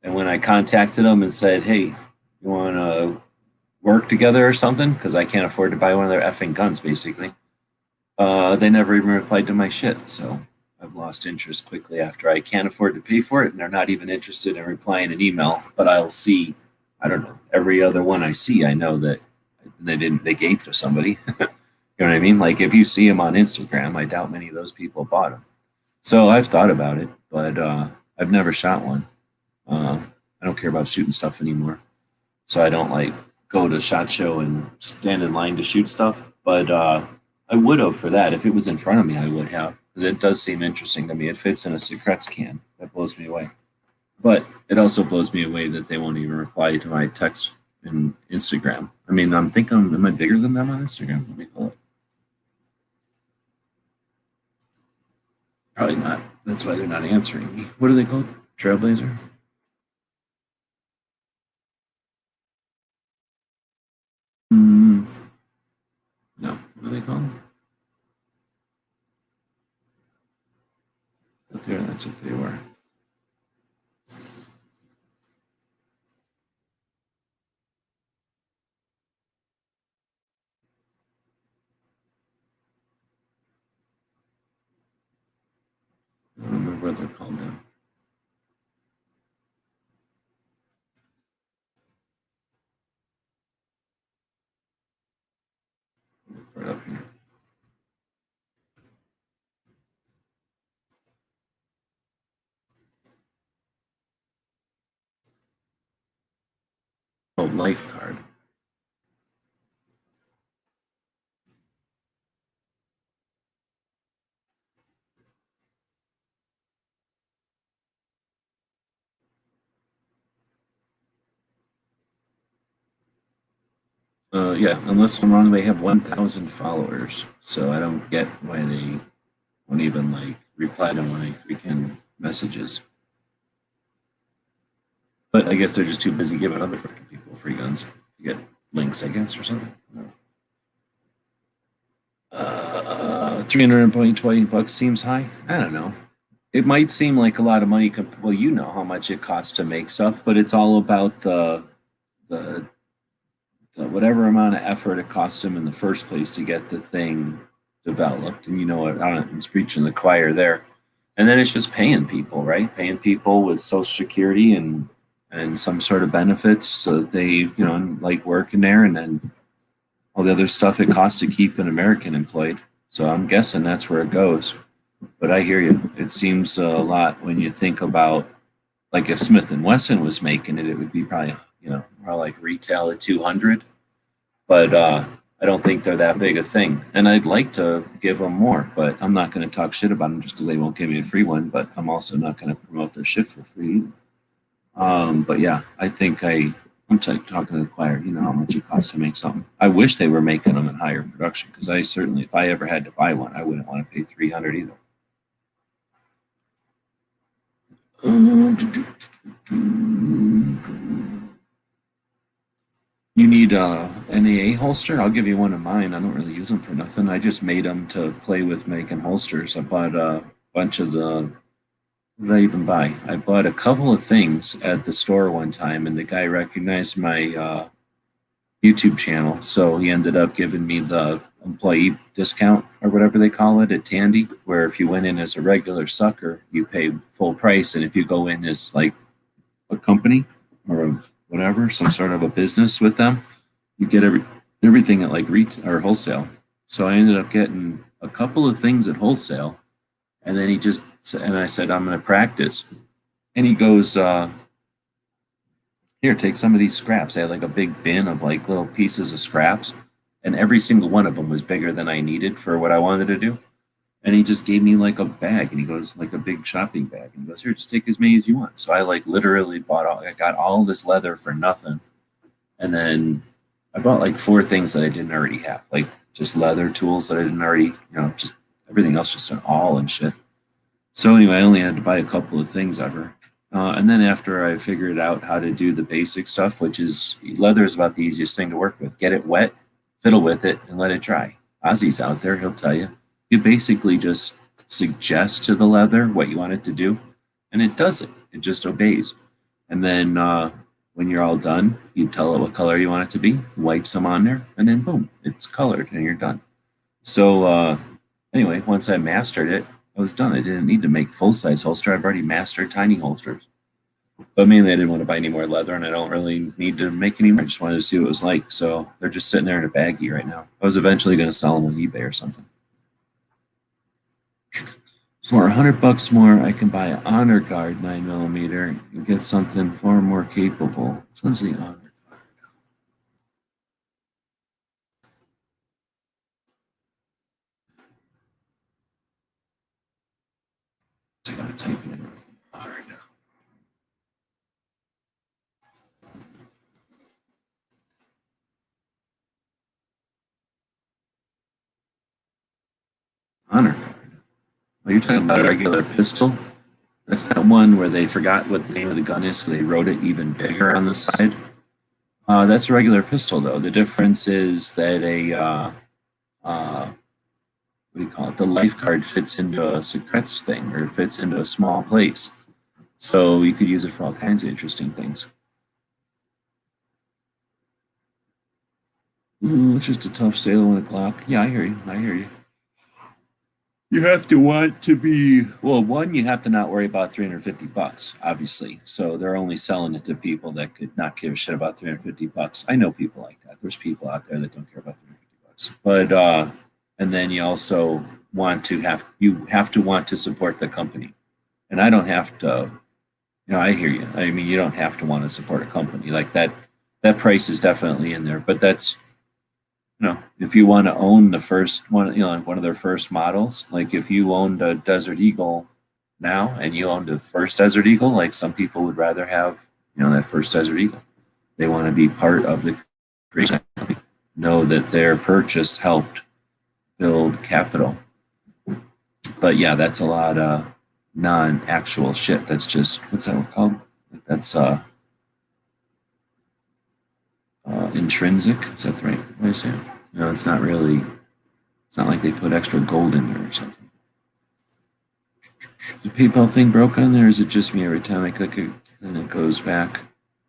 And when I contacted them and said, hey, you want to work together or something? Because I can't afford to buy one of their effing guns, basically. They never even replied to my shit. So I've lost interest quickly after I can't afford to pay for it. And they're not even interested in replying an email. But I'll see, I don't know, every other one I see, I know that they gave to somebody. You know what I mean? Like if you see them on Instagram, I doubt many of those people bought them. So I've thought about it, but I've never shot one. I don't care about shooting stuff anymore. So I don't like go to SHOT Show and stand in line to shoot stuff. But I would have for that. If it was in front of me, I would have. Because it does seem interesting to me. It fits in a secrets can. That blows me away. But it also blows me away that they won't even reply to my text in Instagram. I mean, I'm thinking, am I bigger than them on Instagram? Let me look. Probably not. That's why they're not answering me. What are they called? Trailblazer? No. What are they called? That's what they were. I don't remember what they're called now. Look for it up here. Oh, Life Card. Yeah, unless I'm wrong, they have 1,000 followers. So I don't get why they won't even like reply to my freaking messages. But I guess they're just too busy giving other freaking people free guns to get links, I guess, or something. 320 bucks seems high. I don't know. It might seem like a lot of money. Well, you know how much it costs to make stuff, but it's all about the whatever amount of effort it costs them in the first place to get the thing developed. And you know what? I'm preaching the choir there. And then it's just paying people, right? Paying people with Social Security and some sort of benefits so that they, like working there, and then all the other stuff it costs to keep an American employed. So I'm guessing that's where it goes. But I hear you. It seems a lot when you think about, like, if Smith and Wesson was making it, it would be probably, more like retail at 200. But I don't think they're that big a thing. And I'd like to give them more, but I'm not going to talk shit about them just because they won't give me a free one. But I'm also not going to promote their shit for free either. But yeah, I think I'm talking to the choir. You know how much it costs to make something. I wish they were making them in higher production, because I certainly, if I ever had to buy one, I wouldn't want to pay 300 either. You need a NAA holster? I'll give you one of mine. I don't really use them for nothing. I just made them to play with making holsters. I bought a bunch of what did I even buy? I bought a couple of things at the store one time, and the guy recognized my YouTube channel, so he ended up giving me the employee discount or whatever they call it at Tandy, where if you went in as a regular sucker, you pay full price, and if you go in as like a company or whatever, some sort of a business with them, you get everything at like retail or wholesale. So I ended up getting a couple of things at wholesale, and then and I said, I'm going to practice. And he goes, here, take some of these scraps. I had like a big bin of like little pieces of scraps, and every single one of them was bigger than I needed for what I wanted to do. And he just gave me like a bag, and he goes, like a big shopping bag, and he goes, here, just take as many as you want. So I like literally I got all this leather for nothing. And then I bought like 4 things that I didn't already have, like just leather tools that I didn't already, just everything else just an awl and shit. So anyway, I only had to buy a couple of things ever. And then after I figured out how to do the basic stuff, which is leather is about the easiest thing to work with. Get it wet, fiddle with it, and let it dry. Ozzy's out there, he'll tell you. You basically just suggest to the leather what you want it to do, and it does it. It just obeys. And then when you're all done, you tell it what color you want it to be, wipe some on there, and then boom, it's colored and you're done. So anyway, once I mastered it, I was done. I didn't need to make full-size holster. I've already mastered tiny holsters. But mainly I didn't want to buy any more leather, and I don't really need to make any more. I just wanted to see what it was like. So they're just sitting there in a baggie right now. I was eventually going to sell them on eBay or something. For $100 more, I can buy an Honor Guard 9mm and get something far more capable. Which one's the Honor Guard? I gotta type it in hard. Honor Guard. Are you talking about a regular pistol? That's that one where they forgot what the name of the gun is, so they wrote it even bigger on the side. That's a regular pistol, though. The difference is that what do you call it? The life guard fits into a secrets thing, or it fits into a small place. So you could use it for all kinds of interesting things. Ooh, it's just a tough sale at 1 o'clock. Yeah, I hear you. I hear you. You have to want to be, well, one, you have to not worry about $350, obviously. So they're only selling it to people that could not give a shit about $350. I know people like that. There's people out there that don't care about $350. But and then you also want to want to support the company. And I don't have to, I hear you. I mean, you don't have to want to support a company like that. That price is definitely in there, but that's, if you want to own the first one, like one of their first models, like if you owned a Desert Eagle now and you owned the first Desert Eagle, like some people would rather have, that first Desert Eagle. They want to be part of the creation, know that their purchase helped build capital. But yeah, that's a lot of non-actual shit. That's just, what's that called? That's intrinsic. Is that the right way to say it? It's not really, it's not like they put extra gold in there or something. The PayPal thing broke on there, or is it just me every time I click it and it goes back?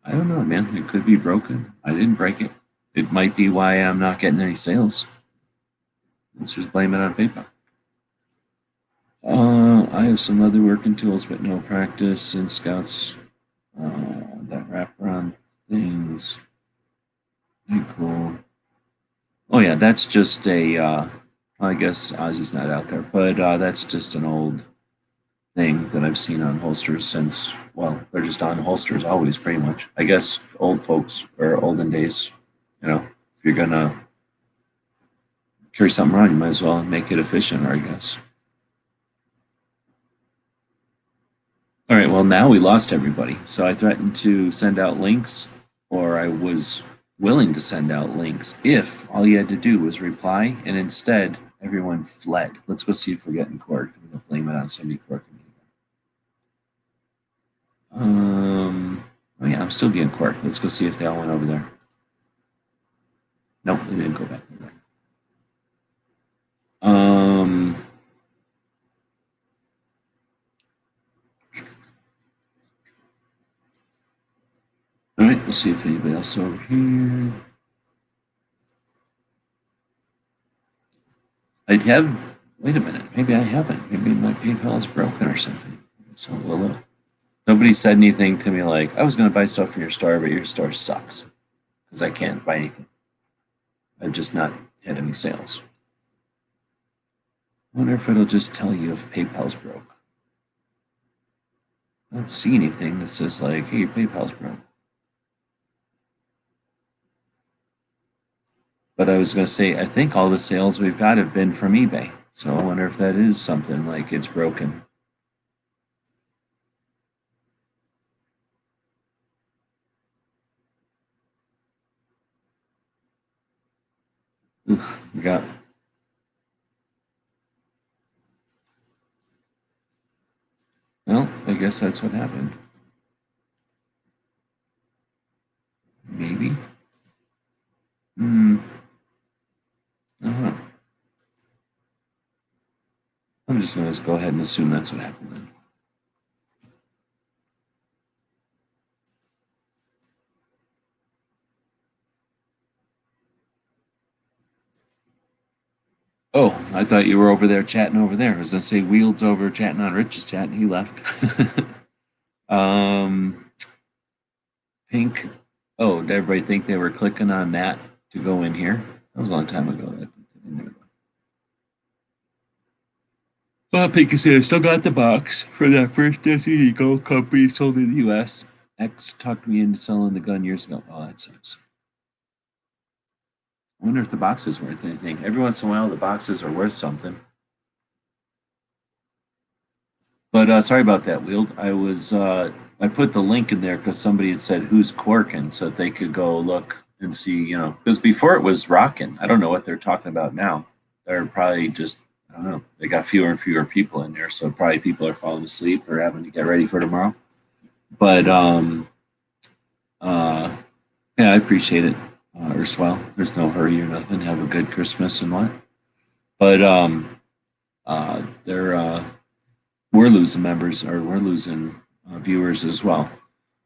I don't know, man. It could be broken. I didn't break it. It might be why I'm not getting any sales. Let's just blame it on PayPal. I have some other working tools, but no practice in Scouts that wrap around things. Pretty cool. Oh yeah, that's just a, I guess Ozzy's not out there, but that's just an old thing that I've seen on holsters since, well, they're just on holsters always, pretty much. I guess old folks, or olden days, if you're gonna carry something around, you might as well make it efficient, I guess. All right, well, now we lost everybody. So I threatened to send out links, or I was willing to send out links if all you had to do was reply, and instead everyone fled. Let's go see if we're getting Cork. I'm going to blame it on somebody Cork. Oh yeah, I'm still getting Cork. Let's go see if they all went over there. Nope, they didn't go back. All right, let's see if anybody else over here. I'd have, wait a minute, maybe I haven't. Maybe my PayPal is broken or something. So we'll look. Nobody said anything to me like, I was going to buy stuff from your store, but your store sucks. Because I can't buy anything. I've just not had any sales. I wonder if it'll just tell you if PayPal's broke. I don't see anything that says like, hey, PayPal's broke. But I was going to say, I think all the sales we've got have been from eBay. So I wonder if that is something like it's broken. Oof, we got. Well, I guess that's what happened. Maybe. Uh-huh. I'm just going to go ahead and assume that's what happened then. Oh, I thought you were over there chatting over there. I was going to say Wield's over chatting on Rich's chat and he left. Pink. Oh, did everybody think they were clicking on that to go in here? That was a long time ago. I put that in there. Well, Pinky said I still got the box for that first Desert Eagle company sold in the U.S. X talked me into selling the gun years ago. Oh, that sucks. I wonder if the box is worth anything. Every once in a while, the boxes are worth something. But sorry about that, Wield. I put the link in there because somebody had said who's Corkin, so that they could go look and see, because before it was rocking. I don't know what they're talking about now. They're probably just, I don't know. They got fewer and fewer people in there, so probably people are falling asleep or having to get ready for tomorrow. But yeah, I appreciate it, Urswell. There's no hurry or nothing. Have a good Christmas and what. But we're losing members, or we're losing viewers as well.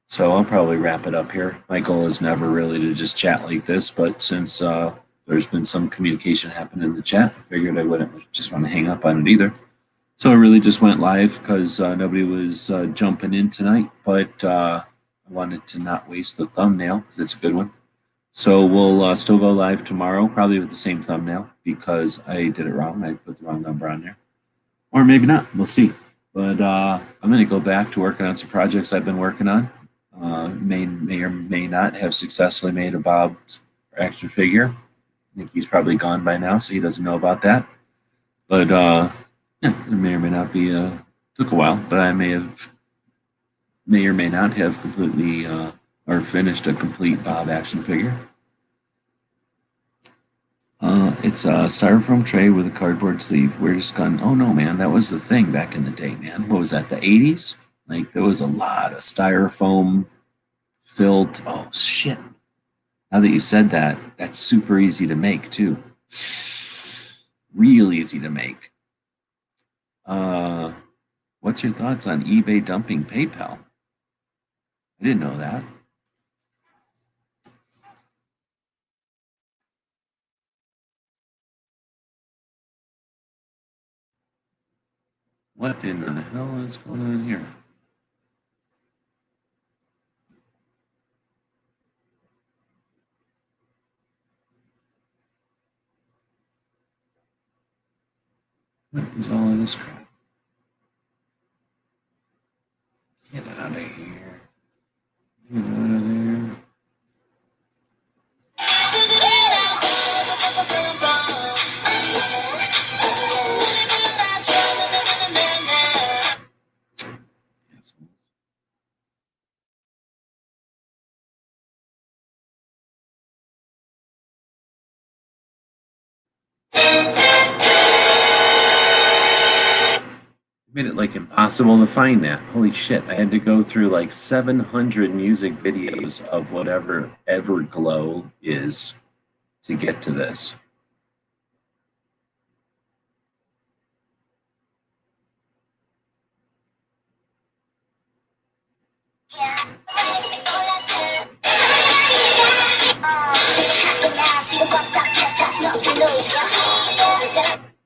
So I'll probably wrap it up here. My goal is never really to just chat like this, but since there's been some communication happen in the chat, I figured I wouldn't just want to hang up on it either. So I really just went live because nobody was jumping in tonight, but I wanted to not waste the thumbnail because it's a good one. So we'll still go live tomorrow, probably with the same thumbnail because I did it wrong. I put the wrong number on there. Or maybe not. We'll see. But I'm going to go back to working on some projects I've been working on. May or may not have successfully made a Bob action figure. I think he's probably gone by now, so he doesn't know about that. But yeah, it may or may not be. Took a while, but I may or may not have completely or finished a complete Bob action figure. It's a styrofoam tray with a cardboard sleeve. Weirdest gun. Oh no, man, that was the thing back in the day, man. What was that? The 80s? Like there was a lot of styrofoam filled. Oh shit! Now that you said that, that's super easy to make too. Real easy to make. What's your thoughts on eBay dumping PayPal? I didn't know that. What in the hell is going on here? What is all of this crap? Get out of here. Get out of there. Made it like impossible to find that. Holy shit. I had to go through like 700 music videos of whatever Everglow is to get to this.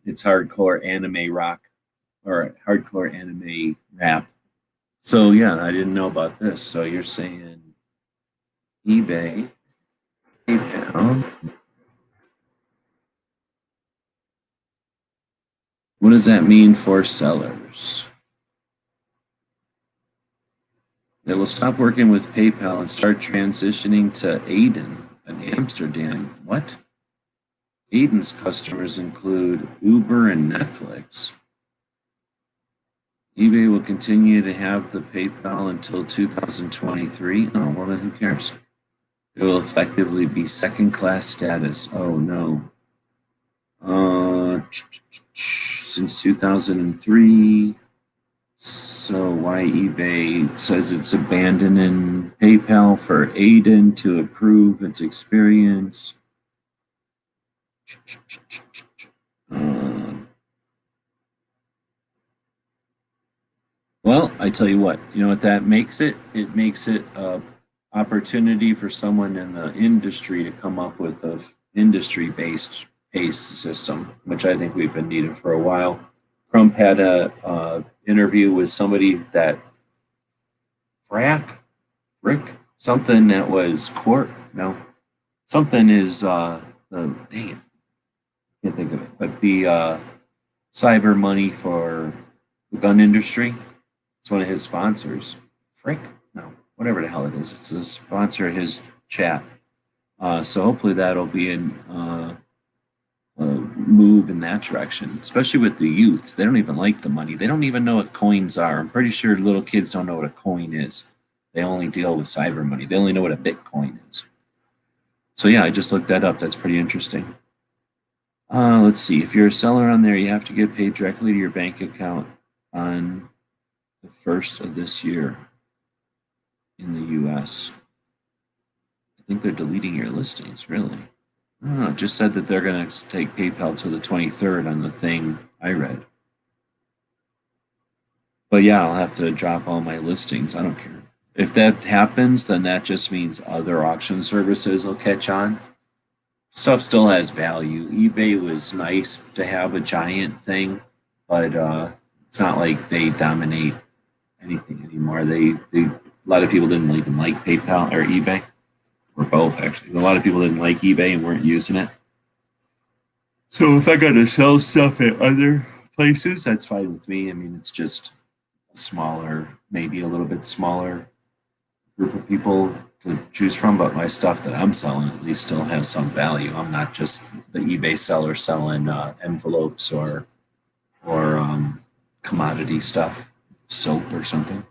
It's hardcore anime rock or hardcore anime rap. So yeah, I didn't know about this. So you're saying eBay, PayPal. What does that mean for sellers? They will stop working with PayPal and start transitioning to Aiden in Amsterdam. What? Aiden's customers include Uber and Netflix. eBay will continue to have the PayPal until 2023. Oh, well, then who cares? It will effectively be second-class status. Oh, no. Since 2003. So why eBay says it's abandoning PayPal for Aiden to approve its experience. Well, I tell you what that makes it? It makes it a opportunity for someone in the industry to come up with a industry-based PACE system, which I think we've been needing for a while. Crump had a interview with somebody that Rick, something that was Cork. No, something is dang it, can't think of it. But the cyber money for the gun industry. It's one of his sponsors. Frick? No, whatever the hell it is. It's a sponsor of his chat. So hopefully that'll be a move in that direction, especially with the youth. They don't even like the money. They don't even know what coins are. I'm pretty sure little kids don't know what a coin is. They only deal with cyber money. They only know what a Bitcoin is. So yeah, I just looked that up. That's pretty interesting. Let's see. If you're a seller on there, you have to get paid directly to your bank account on the 1st of this year in the US. I think they're deleting your listings, really. I don't know. It just said that they're going to take PayPal to the 23rd on the thing I read. But yeah, I'll have to drop all my listings. I don't care. If that happens, then that just means other auction services will catch on. Stuff still has value. eBay was nice to have a giant thing, but it's not like they dominate anything anymore. A lot of people didn't even like PayPal or eBay, or both actually. A lot of people didn't like eBay and weren't using it. So if I got to sell stuff at other places, that's fine with me. I mean, it's just a smaller, maybe a little bit smaller group of people to choose from, but my stuff that I'm selling at least still has some value. I'm not just the eBay seller selling envelopes or commodity stuff, soap or something.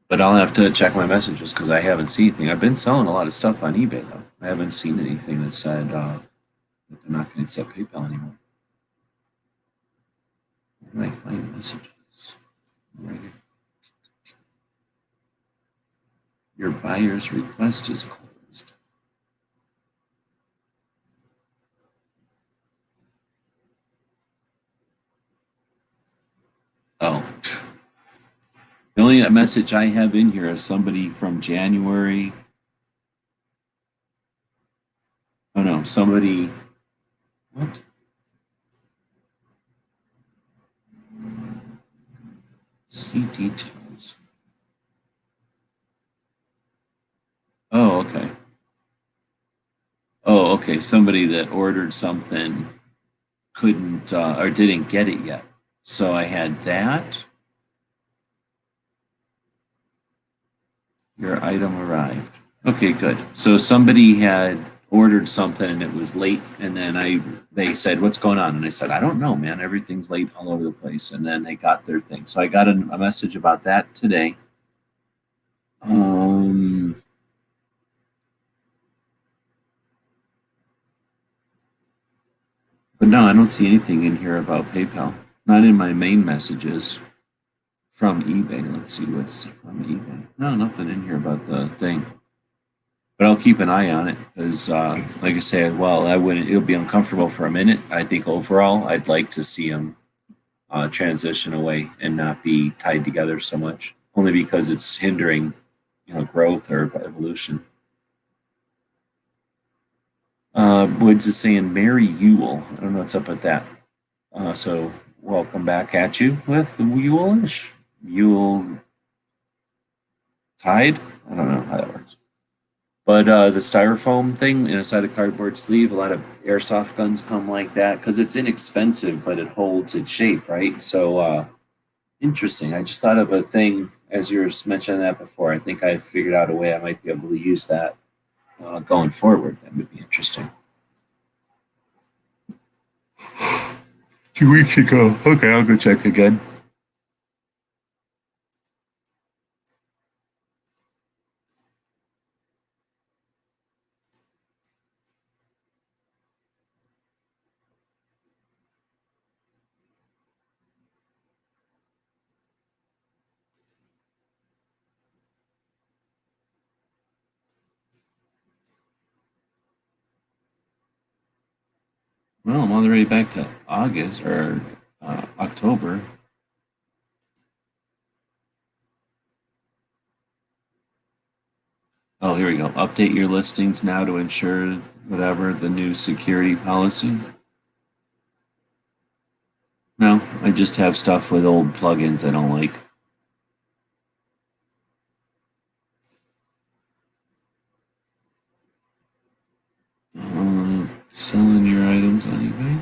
But I'll have to check my messages because I haven't seen anything. I've been selling a lot of stuff on eBay though. I haven't seen anything that said that they're not going to accept PayPal anymore. Where do I find messages? Right here. Your buyer's request is closed. Oh. The only message I have in here is somebody from January. Oh no, somebody. What? See details. Oh, okay. Oh, okay. Somebody that ordered something couldn't or didn't get it yet. So I had that. Your item arrived. Okay, good. So somebody had ordered something and it was late, and then they said, "What's going on?" And I said, "I don't know, man. Everything's late all over the place." And then they got their thing. So I got a message about that today. But no, I don't see anything in here about PayPal. Not in my main messages from eBay. Let's see what's from eBay. No, nothing in here about the thing. But I'll keep an eye on it because, like I say, well, it'll be uncomfortable for a minute. I think overall, I'd like to see them transition away and not be tied together so much, only because it's hindering, growth or evolution. Woods is saying Mary Yule. I don't know what's up with that. So welcome back at you with the Yule-ish. Yule Tide? I don't know how that works. But the styrofoam thing inside a cardboard sleeve, a lot of airsoft guns come like that because it's inexpensive, but it holds its shape, right? So interesting. I just thought of a thing as you were mentioning that before. I think I figured out a way I might be able to use that going forward. That would be interesting. 2 weeks ago. Okay, I'll go check again. Well, I'm already back to August or October. Oh, here we go. Update your listings now to ensure whatever the new security policy. No, I just have stuff with old plugins I don't like. Selling your items on eBay.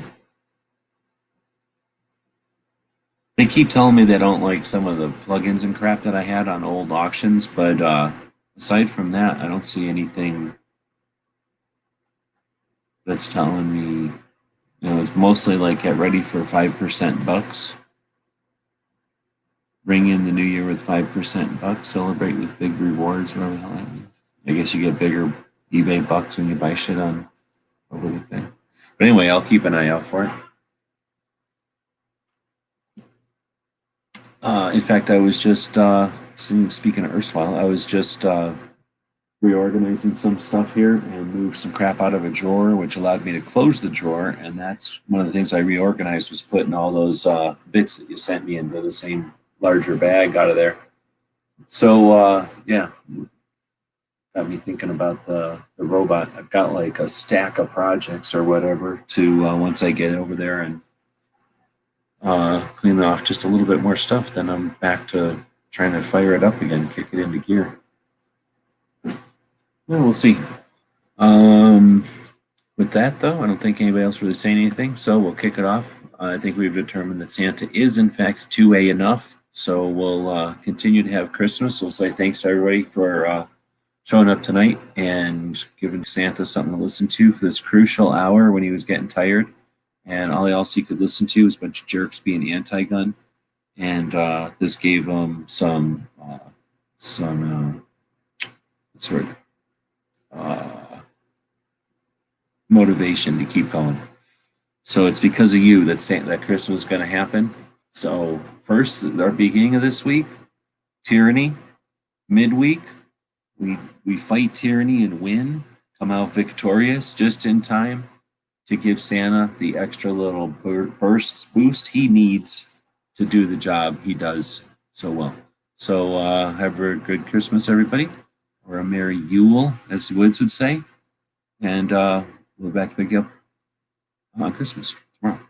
They keep telling me they don't like some of the plugins and crap that I had on old auctions, but aside from that, I don't see anything that's telling me, it's mostly like get ready for 5% bucks. Ring in the new year with 5% bucks, celebrate with big rewards, whatever the hell that means. I guess you get bigger eBay bucks when you buy shit on over the thing. But anyway, I'll keep an eye out for it. In fact, I was just, speaking of erstwhile, I was just reorganizing some stuff here and moved some crap out of a drawer, which allowed me to close the drawer. And that's one of the things I reorganized, was putting all those bits that you sent me into the same larger bag out of there. So, yeah, got me thinking about the robot. I've got like a stack of projects or whatever to, once I get over there and clean off just a little bit more stuff, then I'm back to trying to fire it up again, kick it into gear. Well, we'll see. With that, though, I don't think anybody else really saying anything, so we'll kick it off. I think we've determined that Santa is, in fact, 2A enough, so we'll continue to have Christmas. We'll say thanks to everybody for showing up tonight and giving Santa something to listen to for this crucial hour when he was getting tired. And all else he could listen to was a bunch of jerks being anti-gun. And this gave him some motivation to keep going. So it's because of you that Christmas is going to happen. So first, our beginning of this week, tyranny. Midweek, we fight tyranny and win, come out victorious just in time to give Santa the extra little boost he needs to do the job he does so well. So have a good Christmas, everybody, or a Merry Yule, as the Woods would say. And we'll be back to pick you up on Christmas tomorrow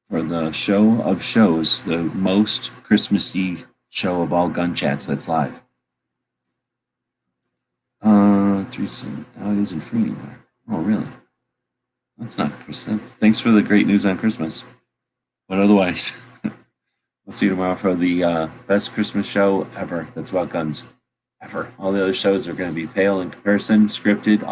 for the show of shows, the most Christmassy show of all Gun Chats that's live. Now it isn't free anymore. Oh, really? That's not Christmas. Thanks for the great news on Christmas. But otherwise, I'll see you tomorrow for the best Christmas show ever that's about guns. Ever. All the other shows are going to be pale in comparison, scripted.